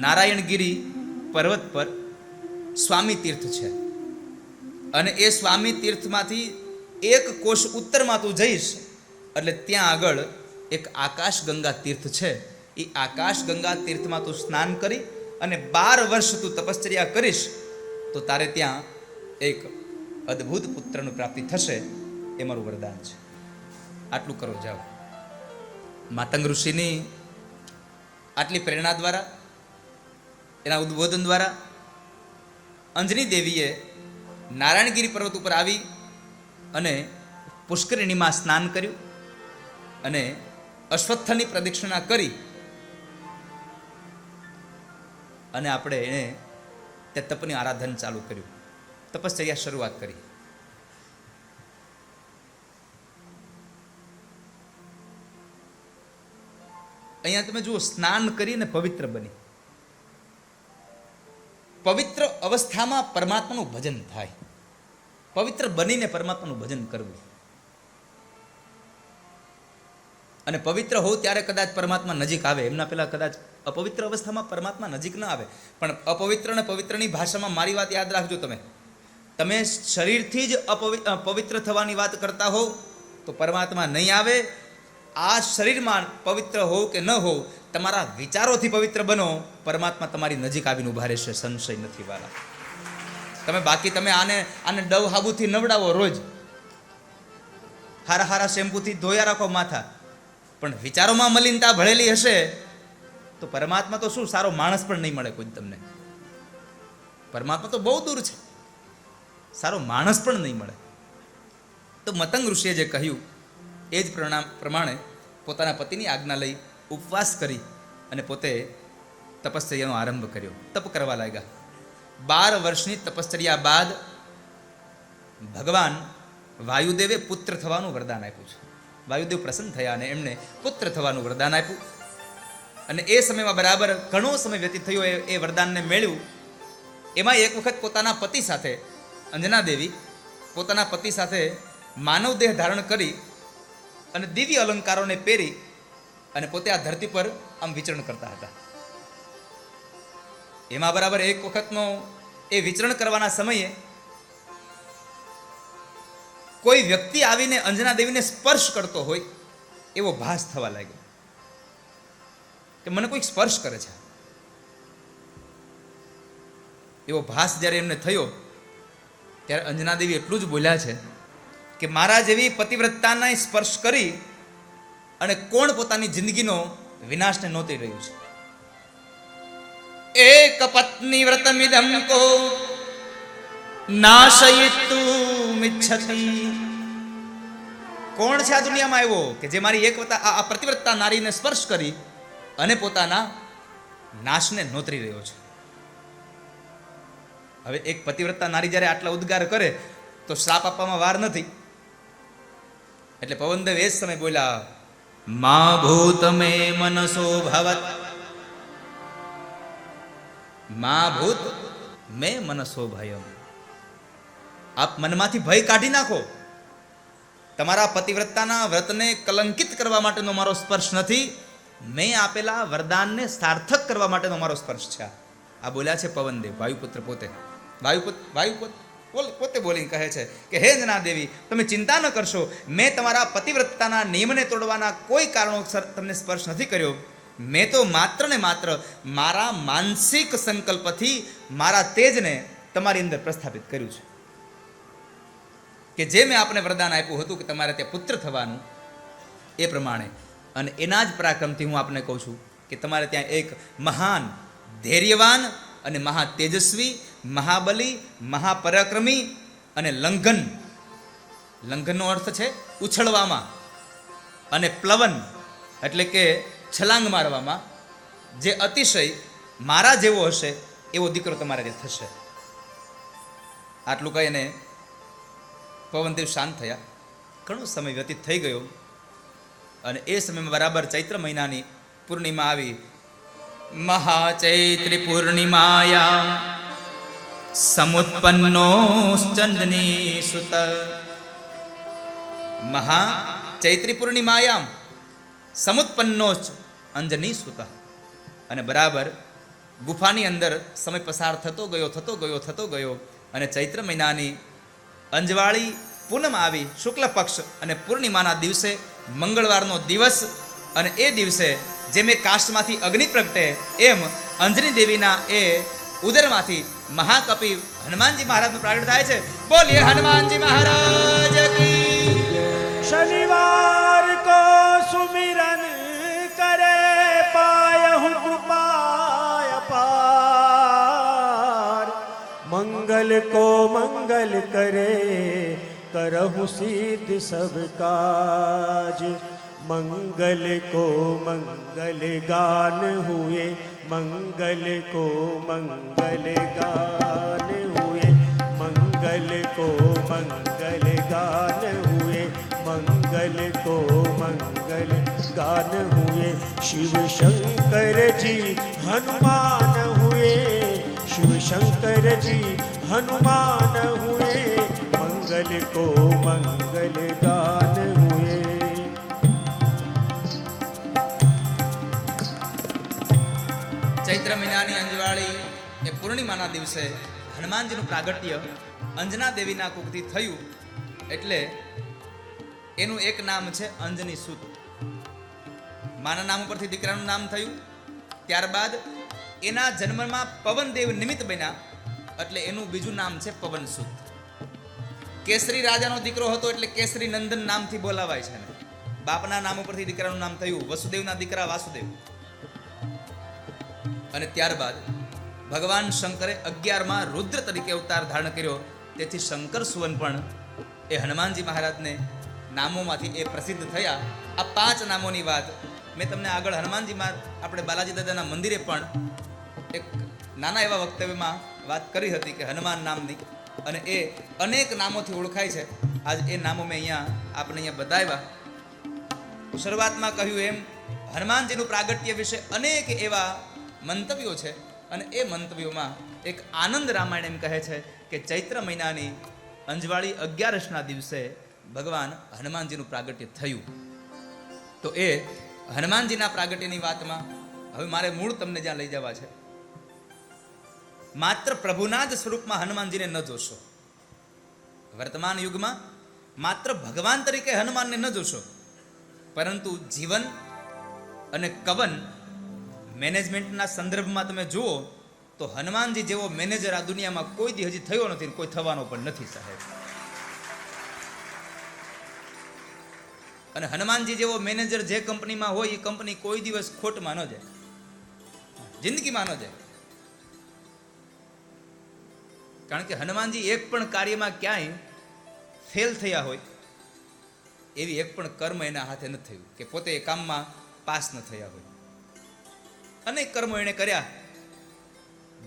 નારાયણગીરી પર્વત પર સ્વામી તીર્થ છે, અને એ સ્વામી તીર્થમાંથી 1 કોશ ઉત્તરમાં તું જઈશ એટલે ત્યાં આગળ એક આકાશ ગંગા તીર્થ છે. એ આકાશ ગંગા તીર્થમાં તું સ્નાન કરી અને 12 વર્ષ તું તપશ્ચર્યા કરીશ તો તારે ત્યાં એક અદ્ભુત પુત્રનું પ્રાપ્તિ થશે, એ મારું વરદાન છે. આટલું કરો, જાઓ. માતંગ ઋષિની આટલી પ્રેરણા દ્વારા, એના ઉદ્બોધન દ્વારા અંજની દેવીએ નારાયણગીરી પર્વત ઉપર આવી અને પુષ્કરિણીમાં સ્નાન કર્યું અને અશ્વત્થની પ્રદક્ષિણા કરી અને આપણે એને તે તપની આરાધન ચાલુ કર્યું, તપશ્ચર્યા શરૂઆત કરી. અહીંયા તમે જુઓ, સ્નાન કરીને પવિત્ર બની. પવિત્ર અવસ્થામાં પરમાત્માનું ભજન થાય, પવિત્ર બનીને પરમાત્માનું ભજન કરવું. અને પવિત્ર હોવ ત્યારે કદાચ પરમાત્મા નજીક આવે, એમના પહેલા કદાચ અપવિત્ર અવસ્થામાં પરમાત્મા નજીક ન આવે. પણ અપવિત્ર અને પવિત્રની ભાષામાં મારી વાત યાદ રાખજો, તમે શરીરથી જ પવિત્ર થવાની વાત કરતા હોવ તો પરમાત્મા નહીં આવે. આ શરીરમાં પવિત્ર હોવ કે ન હોવ, તમારા વિચારોથી પવિત્ર બનો, પરમાત્મા તમારી નજીક આવીને ઉભા રહેશે, સંશય નથી વાલા. તમે આને ડવ હાબુથી નવડાવો, રોજ હારા હારા શેમ્પૂથી ધોયા રાખો માથા, પણ વિચારોમાં મલિનતા ભળેલી હશે તો પરમાત્મા તો શું, સારો માણસ પણ નહીં મળે કોઈ તમને. પરમાત્મા તો બહુ દૂર છે, સારો માણસ પણ નહીં મળે. તો મતંગ ઋષિએ જે કહ્યું એ જ પ્રમાણે પોતાના પતિની આજ્ઞા લઈ ઉપવાસ કરી અને પોતે તપશ્ચર્યાનો આરંભ કર્યો, તપ કરવા લાગ્યા. 12 વર્ષની તપશ્ચર્યા બાદ ભગવાન વાયુદેવે પુત્ર થવાનું વરદાન આપ્યું છે. વાયુદેવ પ્રસન્ન થયા અને એમને પુત્ર થવાનું વરદાન આપ્યું. અને એ સમયમાં બરાબર ઘણો સમય વ્યતીત થયો એ વરદાનને મેળવ્યું. એમાં એક વખત પોતાના પતિ સાથે, અંજના દેવી પોતાના પતિ સાથે માનવ દેહ ધારણ કરી અને દિવ્ય અલંકારોને પહેરી અને પોતે આ ધરતી પર આમ વિચરણ કરતા હતા. એમાં બરાબર એક વખતનો એ વિચરણ કરવાના સમયે કોઈ વ્યક્તિ આવીને અંજના દેવીને સ્પર્શ કરતો હોય એવો ભાસ થવા લાગ્યો કે મને કોઈક સ્પર્શ કરે છે. એવો ભાસ જ્યારે એમને થયો ત્યારે અંજના દેવી એટલું જ બોલ્યા છે કે મારા જેવી પતિવ્રતાને સ્પર્શ કરી અને કોણ પોતાની જિંદગીનો વિનાશને નોતી રહ્યું છે. એક પત્ની વ્રતમિદં કો નાશયિતુમ ઇચ્છતિ. કોણ છે આ દુનિયામાં આવ્યો કે જે મારી આ પતિવ્રતા નારીને સ્પર્શ કરી અને પોતાના નાશને નોતરી રહ્યો છે. હવે એક પતિવ્રતા નારી જ્યારે આટલા ઉદ્ગાર કરે તો શ્રાપ આપવામાં વાર નથી. એટલે પવનદેવ એ જ સમય બોલ્યા, મા ભૂત મે મનસો ભવત, મા ભૂત મે મનસો ભયમ. આપ મનમાંથી ભય કાઢી નાખો. તમારા પતિવ્રતાના વ્રતને કલંકિત કરવા માટેનો મારો સ્પર્શ નથી, મેં આપેલા વરદાનને સાર્થક કરવા માટેનો મારો સ્પર્શ છે. આ બોલ્યા છે પવનદેવ, વાયુપુત્ર પોતે. વાયુપુત્ર પોતે બોલીને કહે છે કે હે અંજના દેવી, તમે ચિંતા ન કરશો, મેં તમારા પતિવ્રતાના નિયમને તોડવાના કોઈ કારણોસર તમને સ્પર્શ નથી કર્યો. મેં તો માત્ર ને માત્ર મારા માનસિક સંકલ્પથી મારા તેજને તમારી અંદર પ્રસ્થાપિત કર્યું છે. કે જે મેં આપને વરદાન આપ્યું હતું કે તમારે ત્યાં પુત્ર થવાનું, એ પ્રમાણે અને એના જ પરાક્રમથી હું આપને કહું છું કે તમારે ત્યાં એક મહાન ધૈર્યવાન અને મહા તેજસ્વી, મહાબલી, મહાપરાક્રમી અને લંઘનનો અર્થ છે ઉછળવામાં, અને પ્લવન એટલે કે છલાંગ મારવામાં જે અતિશય મારા જેવો હશે એવો દીકરો તમારે ત્યાં થશે. આટલું કહીને પવનદેવ શાંત થયા. ઘણો સમય વ્યતીત થઈ ગયો અને એ સમયમાં બરાબર ચૈત્ર મહિનાની પૂર્ણિમા આવી. મહાચૈત્રી પૂર્ણિમાયા સમુત્પન્નો ચંદની સુત. મહાચૈત્રી પૂર્ણિમાયામ સમુત્પન્નો અંજની સુત. અને બરાબર ગુફાની અંદર સમય પસાર થતો ગયો અને ચૈત્ર મહિનાની અંજવાળી પૂનમ આવી, શુક્લ પક્ષ અને પૂર્ણિમાના દિવસે મંગળવારનો દિવસ. અને એ દિવસે જેમ એ કાષ્ઠમાંથી અગ્નિ પ્રગટે એમ અંજની દેવીના એ ઉદરમાંથી મહાકપિ હનુમાનજી મહારાજનું પ્રાગટ થાય છે. બોલીએ હનુમાનજી મહારાજ કી. શનિવાર કો સુમિરન કરે પાય હું પાય પાર, मंगल को मंगल करे करहु सिद्ध सब काज। मंगल को मंगल गान हुए, मंगल को मंगल गान हुए, मंगल को मंगल गान हुए, मंगल को मंगल गान हुए। शिव शंकर जी हनुमान हुए, शिव शंकर जी हनुमान हुए, मंगल को मंगल गान हुए। ચૈત્ર મહિનાની અંજવાળી એ પૂર્ણિમાના દિવસે હનુમાનજીનું પ્રાગટ્ય અંજના દેવીના કુખથી થયું, એટલે એનું એક નામ છે અંજની સુત. માના નામ ઉપરથી દીકરાનું નામ થયું. ત્યારબાદ એના જન્મમાં પવનદેવ નિમિત્ત બન્યા, એટલે એનું બીજું નામ છે પવનસુત. કેસરી રાજાનો દીકરો હતો એટલે કેસરી નંદન નામથી બોલાવાય છે. બાપના નામ ઉપરથી દીકરાનું નામ થયું વસુદેવના દીકરા વાસુદેવ. અને ત્યારબાદ ભગવાન શંકરે 11માં રુદ્ર તરીકે અવતાર ધારણ કર્યો. તેથી શંકર સુવન પણ એ હનુમાનજી મહારાજને નામોમાંથી એ પ્રસિદ્ધ થયા. આ 5 નામોની વાત મેં તમને આગળ હનુમાનજી આપણે બાલાજી દાદાના મંદિરે પણ એક નાના એવા વક્તવ્યમાં વાત કરી હતી કે હનુમાન નામની, અને એ અનેક નામોથી ઓળખાય છે. આજ એ નામો મેં આપણે અહીંયા બતાવ્યા. શરૂઆતમાં કહ્યું એમ હનુમાનજીનું પ્રાગટ્ય વિશે અનેક એવા મંતવ્યો છે, અને એ મંતવ્યોમાં એક આનંદ રામાયણ એમ કહે છે કે ચૈત્ર મહિનાની અંજવાળી 11ના દિવસે ભગવાન હનુમાનજીનું પ્રાગટ્ય થયું. તો એ હનુમાનજીના પ્રાગટ્યની વાતમાં હવે મારે મૂળ તમને જ્યાં લઈ જવા છે. માત્ર પ્રભુના જ સ્વરૂપમાં હનુમાનજીને ન જોશો. વર્તમાન યુગમાં માત્ર ભગવાન તરીકે હનુમાનને ન જોશો, પરંતુ જીવન અને કવન મેનેજમેન્ટના સંદર્ભમાં તમે જુઓ તો હનુમાનજી જેવો મેનેજર આ દુનિયામાં કોઈ દી હજી થયો નથી, કોઈ થવાનો પણ નથી સાહેબ. અને હનુમાનજી જેવો મેનેજર જે કંપનીમાં હોય એ કંપની કોઈ દિવસ ખોટમાં ન જાય, જિંદગીમાં ન જાય. કારણ કે હનુમાનજી એક પણ કાર્યમાં ક્યાંય ફેલ થયા હોય એવી એક પણ કર્મ એના હાથે નથી થયું કે પોતે એ કામમાં પાસ ન થયા હોય. અનેક કર્મો એણે કર્યા,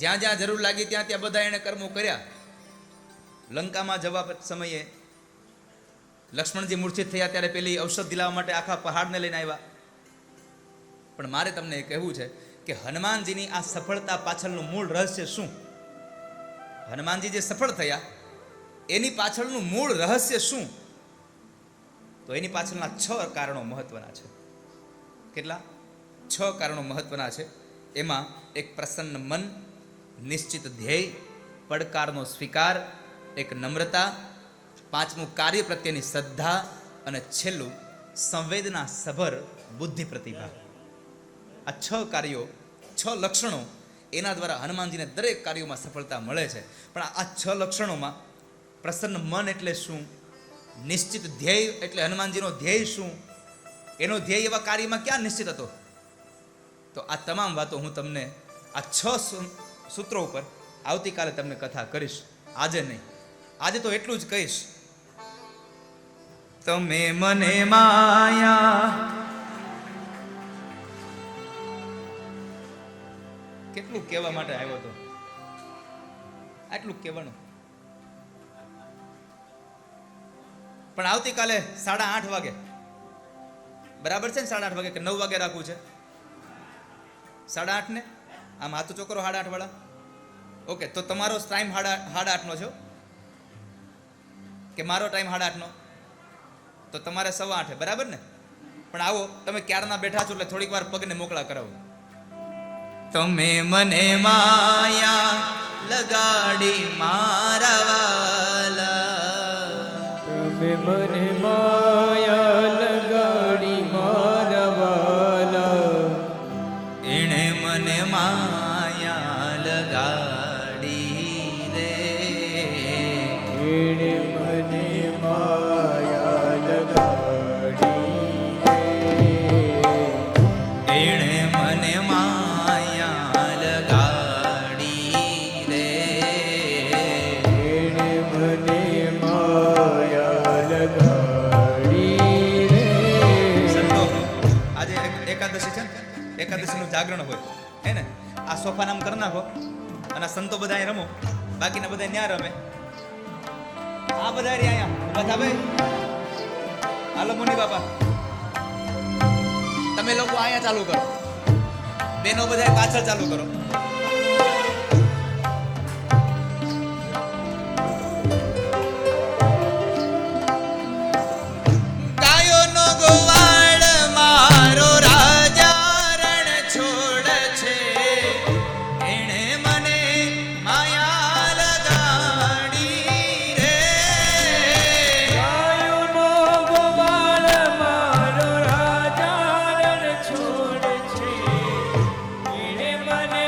જ્યાં જ્યાં જરૂર લાગી ત્યાં ત્યાં બધા એણે કર્મો કર્યા. લંકામાં જવા સમયે લક્ષ્મણજી મૂર્છિત થયા ત્યારે પેલી ઔષધ દિલાવવા માટે આખા પહાડને લઈને આવ્યા. પણ મારે તમને એ કહેવું છે કે હનુમાનજીની આ સફળતા પાછળનું મૂળ રહસ્ય શું? હનુમાનજી જે સફળ થયા એની પાછળનું મૂળ રહસ્ય શું? તો એની પાછળના 6 કારણો મહત્વના છે. કેટલા? 6 કારણો મહત્વના છે. એમાં એક પ્રસન્ન મન, નિશ્ચિત ધ્યેય, પડકારનો સ્વીકાર, એક નમ્રતા, 5મું કાર્ય પ્રત્યેની શ્રદ્ધા, અને છેલ્લું સંવેદના સભર બુદ્ધિ પ્રતિભા. આ 6 કાર્યો, 6 લક્ષણો, એના દ્વારા હનુમાનજીને દરેક કાર્યોમાં સફળતા મળે છે. પણ આ 6 લક્ષણોમાં પ્રસન્ન મન એટલે શું? નિશ્ચિત ધ્યેય એટલે હનુમાનજીનો ધ્યેય શું? એનો ધ્યેય એવા કાર્યમાં ક્યાં નિશ્ચિત હતો? તો આ તમામ વાતો હું તમને આ 6 સૂત્રો ઉપર આવતીકાલે તમને કથા કરીશ, આજે નહીં. આજે તો એટલું જ કહીશ, તમે મને માયા. કેટલું કહેવા માટે આવ્યો હતો, આટલું કહેવાનું. પણ આવતીકાલે 8:30 વાગે બરાબર છે ને? 8:30 વાગે કે 9 વાગે રાખવું છે? 8:30 ને આમ હાથું ચોકરો 8:30 વાળા. ઓકે, તો તમારો ટાઈમ 8:30 છે કે મારો ટાઈમ 8:30? તો તમારે 8:15 બરાબર ને? પણ આવો, તમે ક્યારના બેઠા છો એટલે થોડીક વાર પગને મોકળા કરાવો. તમે મને માયા લગાડી મારા વાલા, તમે મને માયા લગાડી મારા વાલા, એણે મને માયા લગાડી રે, એણે મને માયા લગાડી રે, એણે મને માયા લગાડી રે, જાગરણ હોય હે ને, આ સોફા નામ કરી નાખો અને આ સંતો બધા અહીં રમો, બાકીના બધા ન્યા રમે. આ બધા રહ્યા અહીંયા બધા ભાઈ, હાલો મુનિ બાપા, તમે લોકો અહીંયા ચાલુ કરો, બેનો બધા પાછળ ચાલુ કરો. ગાયોનો ગોવાળ મારો રાજા રણ છોડ છે, એણે મને માયા લગાડી રે. ગાયોનો ગોવાળ મારો રાજા રણ છોડ છે, એણે મને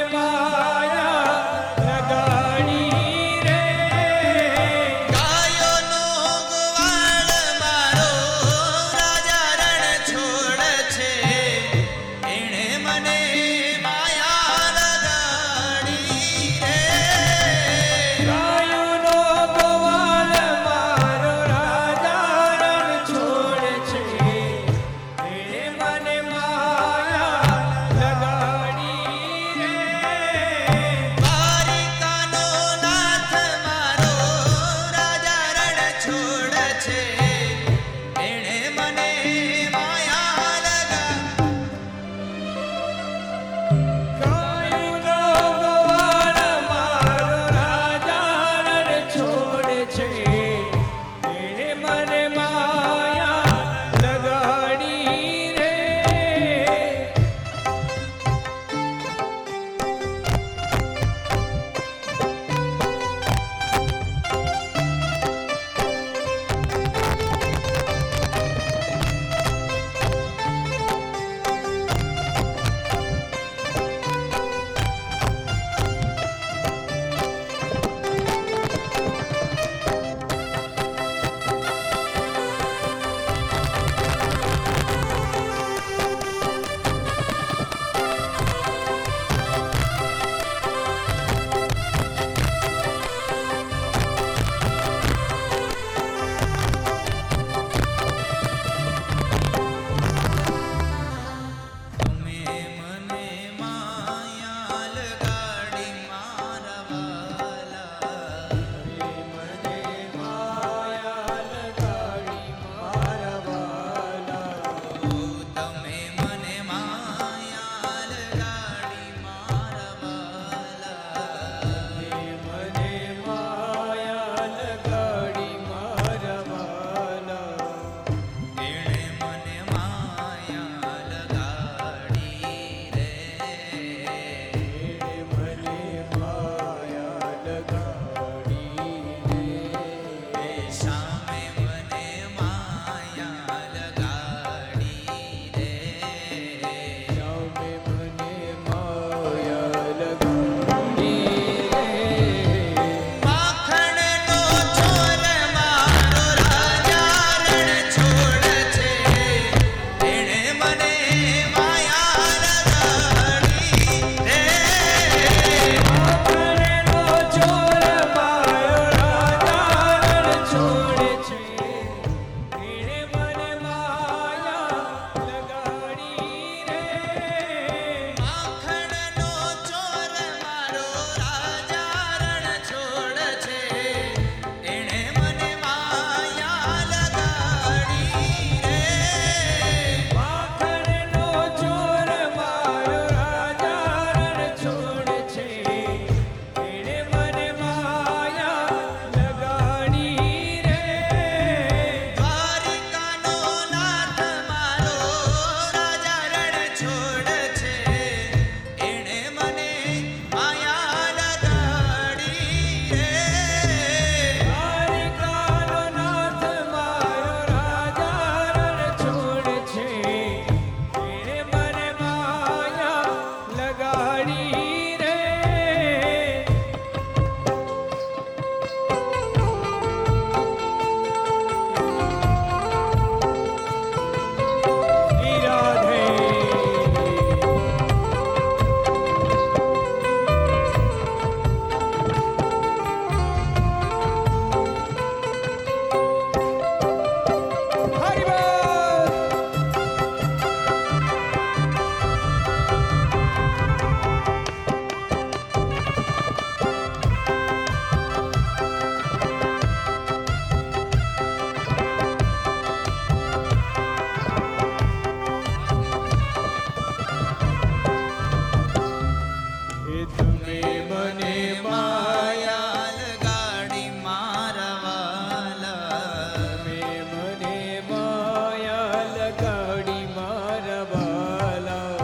તમે મને માયા લગાડી મારા વાલા, તમે મને માયા લગાડી મારા વાલા,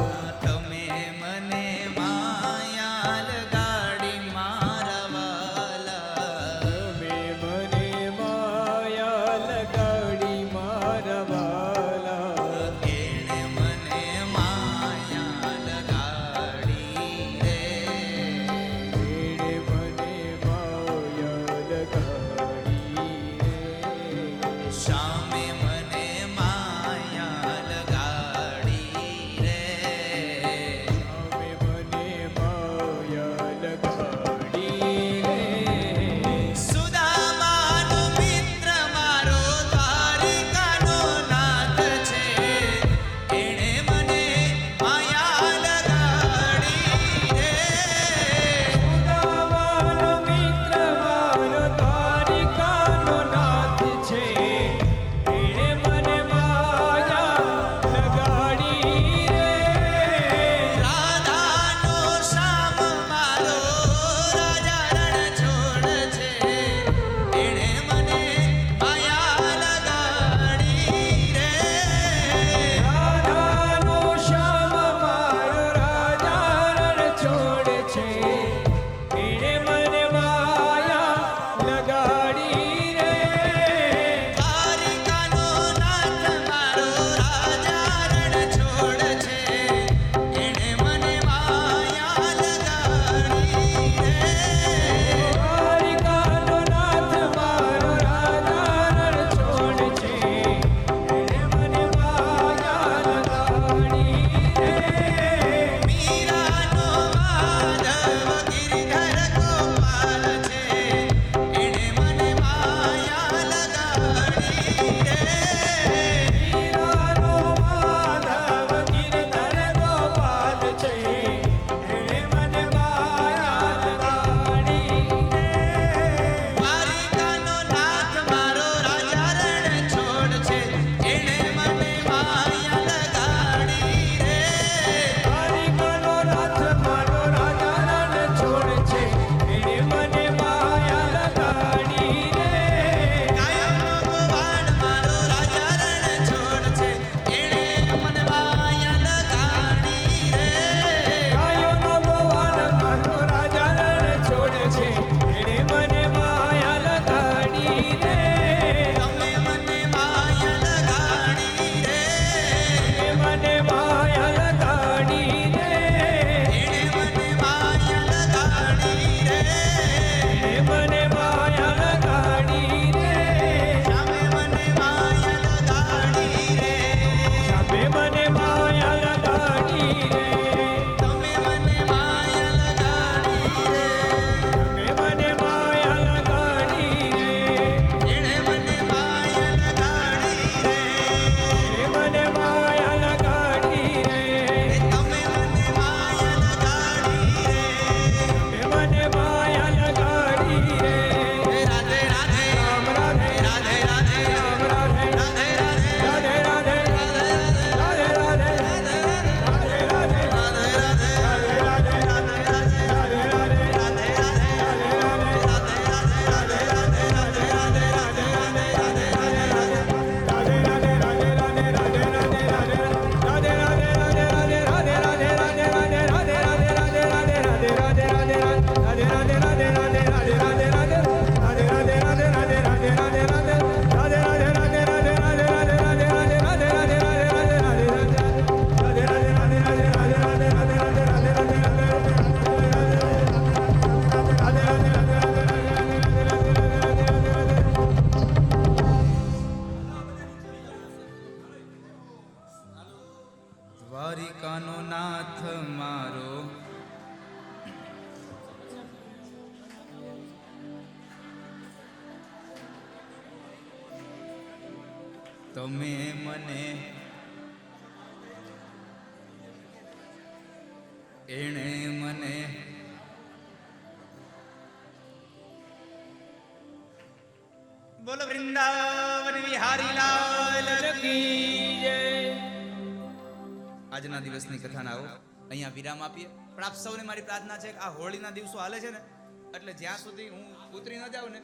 તમે મને માયા લગાડી મારા વાલા, તમે મને માયા લગાડી મારા વાલા, એણે મને માયા લગાડી રે, એણે મને માયા લગાડી રે, શામે મને માયા લગાડી રે, અમે મને માયા લગાડી રે. સુદામાનો મિત્ર મારો દ્વારિકાનો નાથ છે, એણે મને માયા લગાડી રે, સુદામાનો મિત્ર મારો દ્વારિકાનો નાથ છે, એણે મને માયા લગાડી રે. રાધાનો શ્યામ મારો રાજા રણ છોડ છે, એણે મને માયા લગાડી રે, રાધાનો શ્યામ મારો રાજા રણ છોડ છે, એણે મને માયા લગાડી રે. દ્વારિકાનો નાથ મારો રાજા રણ છોડ છે, એણે મને માયા લગાડી રે, દ્વારિકાનો નાથ મારો રાજા રણ છોડ છે, એણે મને માયા લગાડી રે. મીરાનો માધવ ગિરધર ગોપાલ છે, એણે મને માયા લગાડી રે, મીરાનો માધવ ગિરધર ગોપાલ છે, એણે મને માયા લગાડી રે. દ્વારિકાનો નાથ મારો રાજા રણ છોડ છે, એણે મને માયા લગાડી રે, દ્વારિકાનો નાથ મારો રાજા રણ છોડ છે, એણે મને માયા લગાડી રે. કાયમનો ગોવાળ મારો રાજા રણ છોડ છે, એણે મને માયા લગાડી રે, ગાયોનો ગોવાળ મારો રાજા રણ છોડ છે, એણે મને માયા લગાડી રે. તમે મને માયા લગાડી રે, એણે મને માયા લગાડી રે. એણે મને માયા લગાડી રે, એણે મને માયા લગાડી રે. શામે મને માયા લગાડી રે, સામે મને માયા લગાડી રે. તમે મને માયા લગાડી રે, તમે મને માયા લગાડી રે. એણે મને માયા લગાડી રે, એણે મને માયા લગાડી રે. તમે મને માયા લગાડી રે, તમે મને માયા લગાડી રે. રાધે રાધે રામ રાધે રાધે રાધે રામ રાધે રાધે રાધે રાધે રાધે રાધે રાધે રાધે રાધે દ્વારિકાનો નાથ મારો તમે મને એણે મને બોલો વૃંદાવન વિહારી લાલ કી જય. આજના દિવસની કથાના આવો અહીંયા વિરામ આપીએ. પણ આપ સૌને મારી પ્રાર્થના છે કે આ હોળીના દિવસો હાલે છે ને, એટલે જ્યાં સુધી હું ઉતરી ન જાઉં ને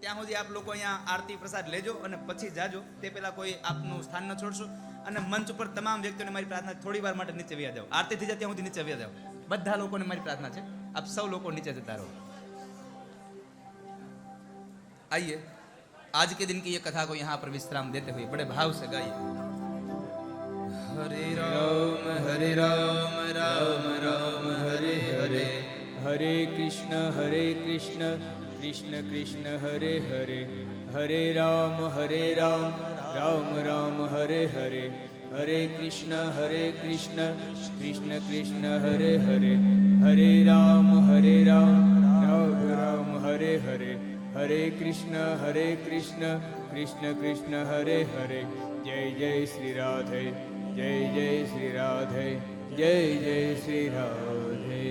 ત્યાં સુધી આપ લોકો અહીંયા આરતી પ્રસાદ લેજો અને પછી જાજો. તે પહેલા કોઈ આપનું સ્થાન ન છોડશો. અને મંચ ઉપર તમામ વ્યક્તિઓને મારી પ્રાર્થના, થોડી વાર માટે નીચે વ્યા જાઓ. આરતી થઈ જાય ત્યાં સુધી નીચે વ્યા જાઓ. બધા લોકોને મારી પ્રાર્થના છે, આપ સૌ લોકો નીચે જતા રહો. आइए आज के दिन की ये कथा को यहाँ पर विश्राम देते हुए बड़े भाव से गाइए. हरे राम राम राम हरे हरे, हरे कृष्ण कृष्ण कृष्ण हरे हरे, हरे राम राम राम हरे हरे, हरे कृष्ण कृष्ण कृष्ण हरे हरे, हरे राम राम हरे हरे, हरे कृष्ण कृष्ण कृष्ण हरे हरे. जय जय श्री राधे, जय जय श्री राधे, जय जय श्री राधे.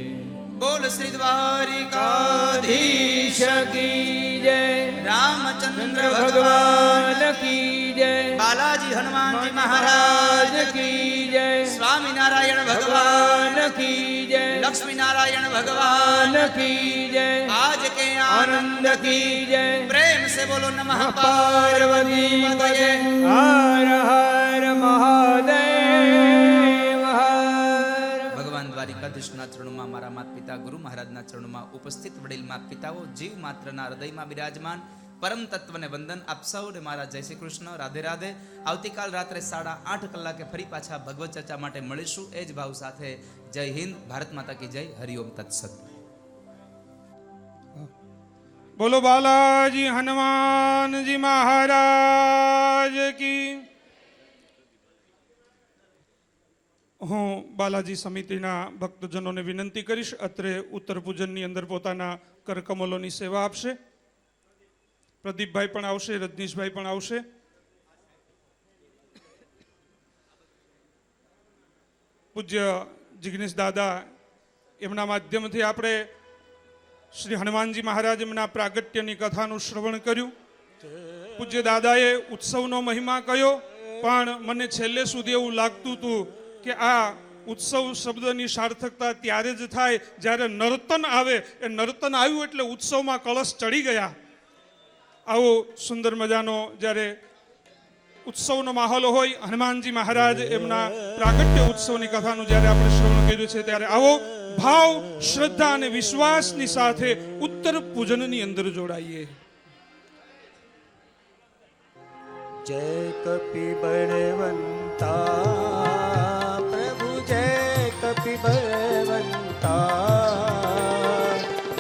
बोल श्री द्वारिकाधीश की जय, रामचंद्र भगवान की जय, बालाजी हनुमान जी महाराज की जय, स्वामी नारायण भगवान की जय, लक्ष्मी नारायण भगवान की जय, आज के आनंद की जय. प्रेम से बोलो नमः पार्वती पतये, हर हर महादेव हर. ભગવાન દ્વારિકાધીશના ચરણોમાં, મારા માતા પિતા ગુરુ મહારાજના ચરણોમાં ઉપસ્થિત વડીલ માતા પિતાઓ, જીવ માત્રના હૃદયમાં બિરાજમાન પરમ તત્વને વંદન. આપ સૌને મારા જય શ્રી કૃષ્ણ, રાધે રાધે. આવતીકાલ રાત્રે 8:30 કલાકે ફરી પાછા ભગવત ચર્ચા માટે મળીશું. એ જ ભાવ સાથે જય હિન્દ, ભારત માતા કી જય, હરિઓમ તત્સત. बोलो बालाजी हनुमान जी महाराज की. હું બાલાજી સમિતિના ભક્તજનોને વિનંતી કરીશ, અત્રે ઉત્તર પૂજનની અંદર પોતાના કરકમલોની સેવા આપશે. પ્રદીપભાઈ પણ આવશે, રજનીશભાઈ પણ આવશે. પૂજ્ય જિગ્નેશ દાદા, એમના માધ્યમથી આપણે શ્રી હનુમાનજી મહારાજ એમના પ્રાગટ્યની કથાનું શ્રવણ કર્યું. પૂજ્ય દાદાએ ઉત્સવનો મહિમા કયો, પણ મને છેલ્લે સુધી એવું લાગતું હતું કે આ ઉત્સવ શબ્દની સાર્થકતા ત્યારે જ થાય જ્યારે નર્તન આવે. એ નર્તન આવ્યું એટલે ઉત્સવમાં કળશ ચડી ગયા. આવો સુંદર મજાનો જ્યારે ઉત્સવનો માહોલ હોય, હનુમાનજી મહારાજ એમના પ્રાગટ્ય ઉત્સવની કથાનું જ્યારે આપણે શ્રવણ કર્યું છે, ત્યારે આવો ભાવ, શ્રદ્ધા અને વિશ્વાસની સાથે ઉત્તર પૂજનની અંદર જોડાઈએ. जय कपि बलवंता प्रभु, जय कपि बलवंता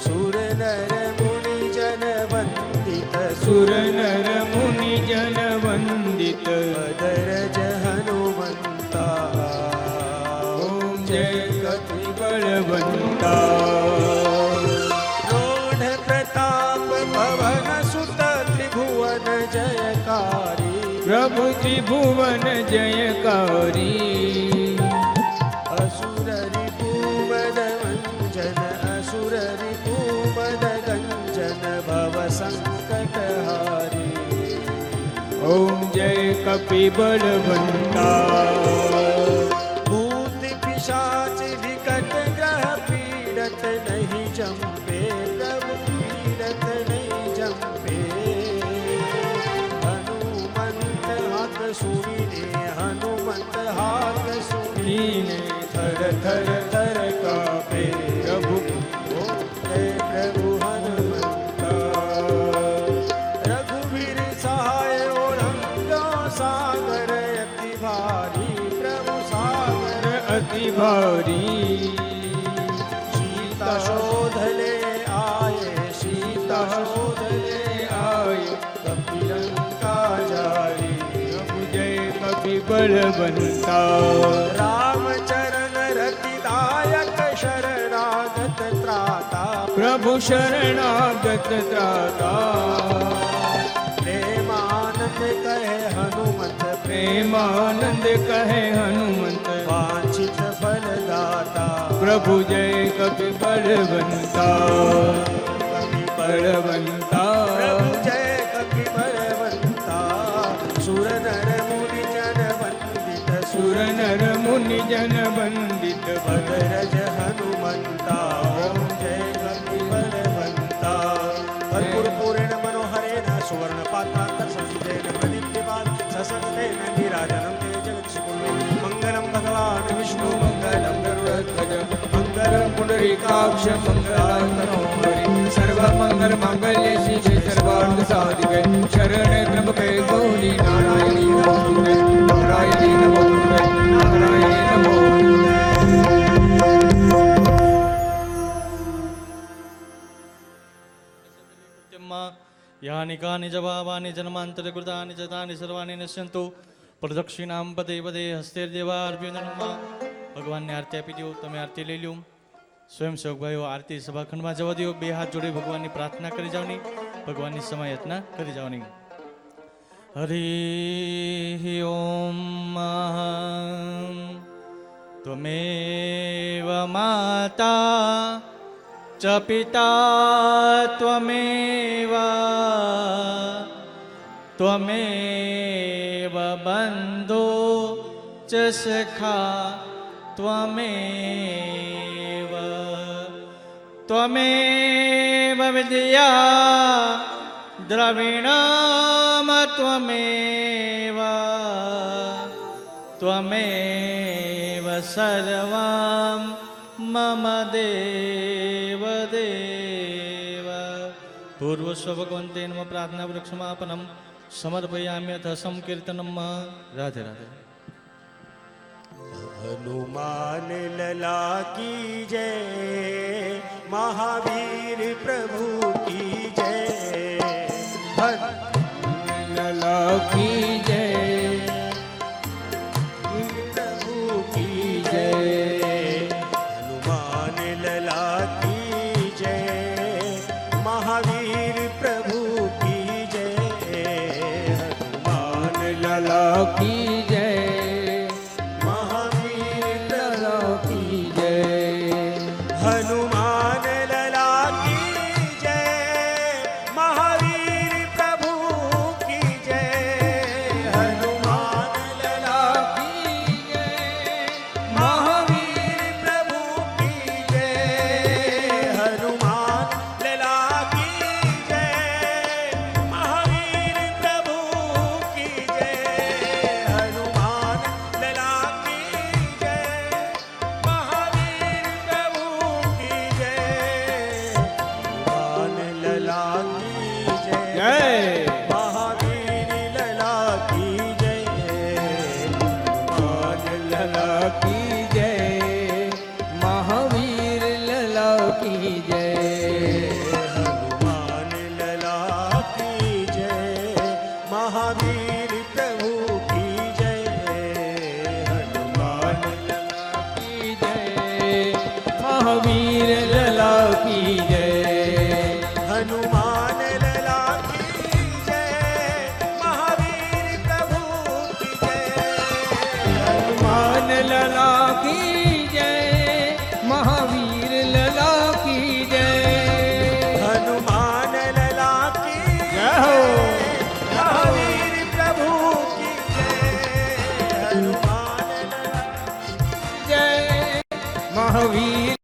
सुर नर मुनि जन वंदित, सुर नर मुनि जन वंदित, अदरज हनुमंता. ओम जय कपि बलवंता. रोढ़ प्रताप पवन सुत त्रिभुवन जयकारी, प्रभु त्रिभुवन जयकारी. असुर रिपुमद वंजन, असुर रिपुमद गंजन भव संकट हारी. ओम जय कपि बलवंता. भूत पिशाच विकट ग्रह पीड़त नहीं जंपे, प्रभु पीड़त नहीं जंपे. हनुमंत हाथ सुनीने, हनुमंत हाथ सुनीने, थर थर थर कापे प्रभु. ओम जय प्रभु हनुमंता. रघुवीर सहाय ओढ़ंगा सागर अति भारी, प्रभु सागर अति भारी. सीता शोध ले आए, सीता शोध ले आय कपिलंका जारी. प्रभु जय कपि बलवंता. रामचरण रतिदायक शरणागत त्राता, प्रभु शरणागत त्राता. प्रेमानंद कहे हनुमंत, प्रेमानंद कहे हनुमंत. वांछित फल दाता. प्रभु जय कपि बलवंता. कपि बलवंता. प्रभु जय कपि बलवंता. सुर नर मुनि जन वंदित, सुर नर मुनि जन वंदित, भद्र पुंडरीकाक्ष मंगलातनोहरि सर्वमंगल मांगल्ये शिवे सर्वार्थ साधिके शरण्ये त्र्यंबके गौरी नारायणी नमोस्तुते नारायणी नमोस्तुते नारायणी नमोस्तुते। यानि कानि जवानि जन्मान्तरकृतानि च तानि सर्वाणि नश्यन्तु प्रदक्षिणां पदे पदे हस्तेर्देवार्भ्युनम। ભગવાનને આરતી આપી દો, તમે આરતી લઈ લ્યો. સ્વયંસેવક ભાઈઓ આરતી સભાખંડમાં જવા દો, બે હાથ જોડે ભગવાનની પ્રાર્થના કરી જાવની, ભગવાનની સમાયાતના કરી જાવની. હરિ ઓમ ત્વમેવ માતા ચ પિતા ત્વમેવ ત્વમેવ બંધો ચ સખા त्वमेव त्वमेव विद्या द्रविणं त्वमेव त्वमेव सर्वं मम देव देव। पूर्वस्व भगवन्ते नमः प्रार्थना वृक्षमापनं समर्पयाम्यथ संकीर्तनम्। राधे राधे। हनुमान लला की जय, महावीर प्रभु की जय। लला की जय, प्रभु की जय। हनुमान लला की जय, महावीर प्रभु की जय। हनुमान लला की जय, हनुमान लला की जय, महावीर प्रभु की जय। हनुमान लला की जय, महावीर प्रभु की जय। हनुमान लला की जय, महावीर प्रभु की जय। हनुमान लला की जय, महावीर प्रभु की जय। हनुमान लला की जय, जय। महावीर लला की जय। हनुमान लला की जय, महावीर लला की जय। हनुमान लला की जय, महावीर प्रभु की जय। हनुमान लला की जय, महावीर लला की जय। हनुमान लला की जय, महावीर प्रभु की जय। हनुमान लला की जय, महावीर लला की जय। हनुमान लला की जय हो। महावीर प्रभु की जय। हनुमान लला जय महावीर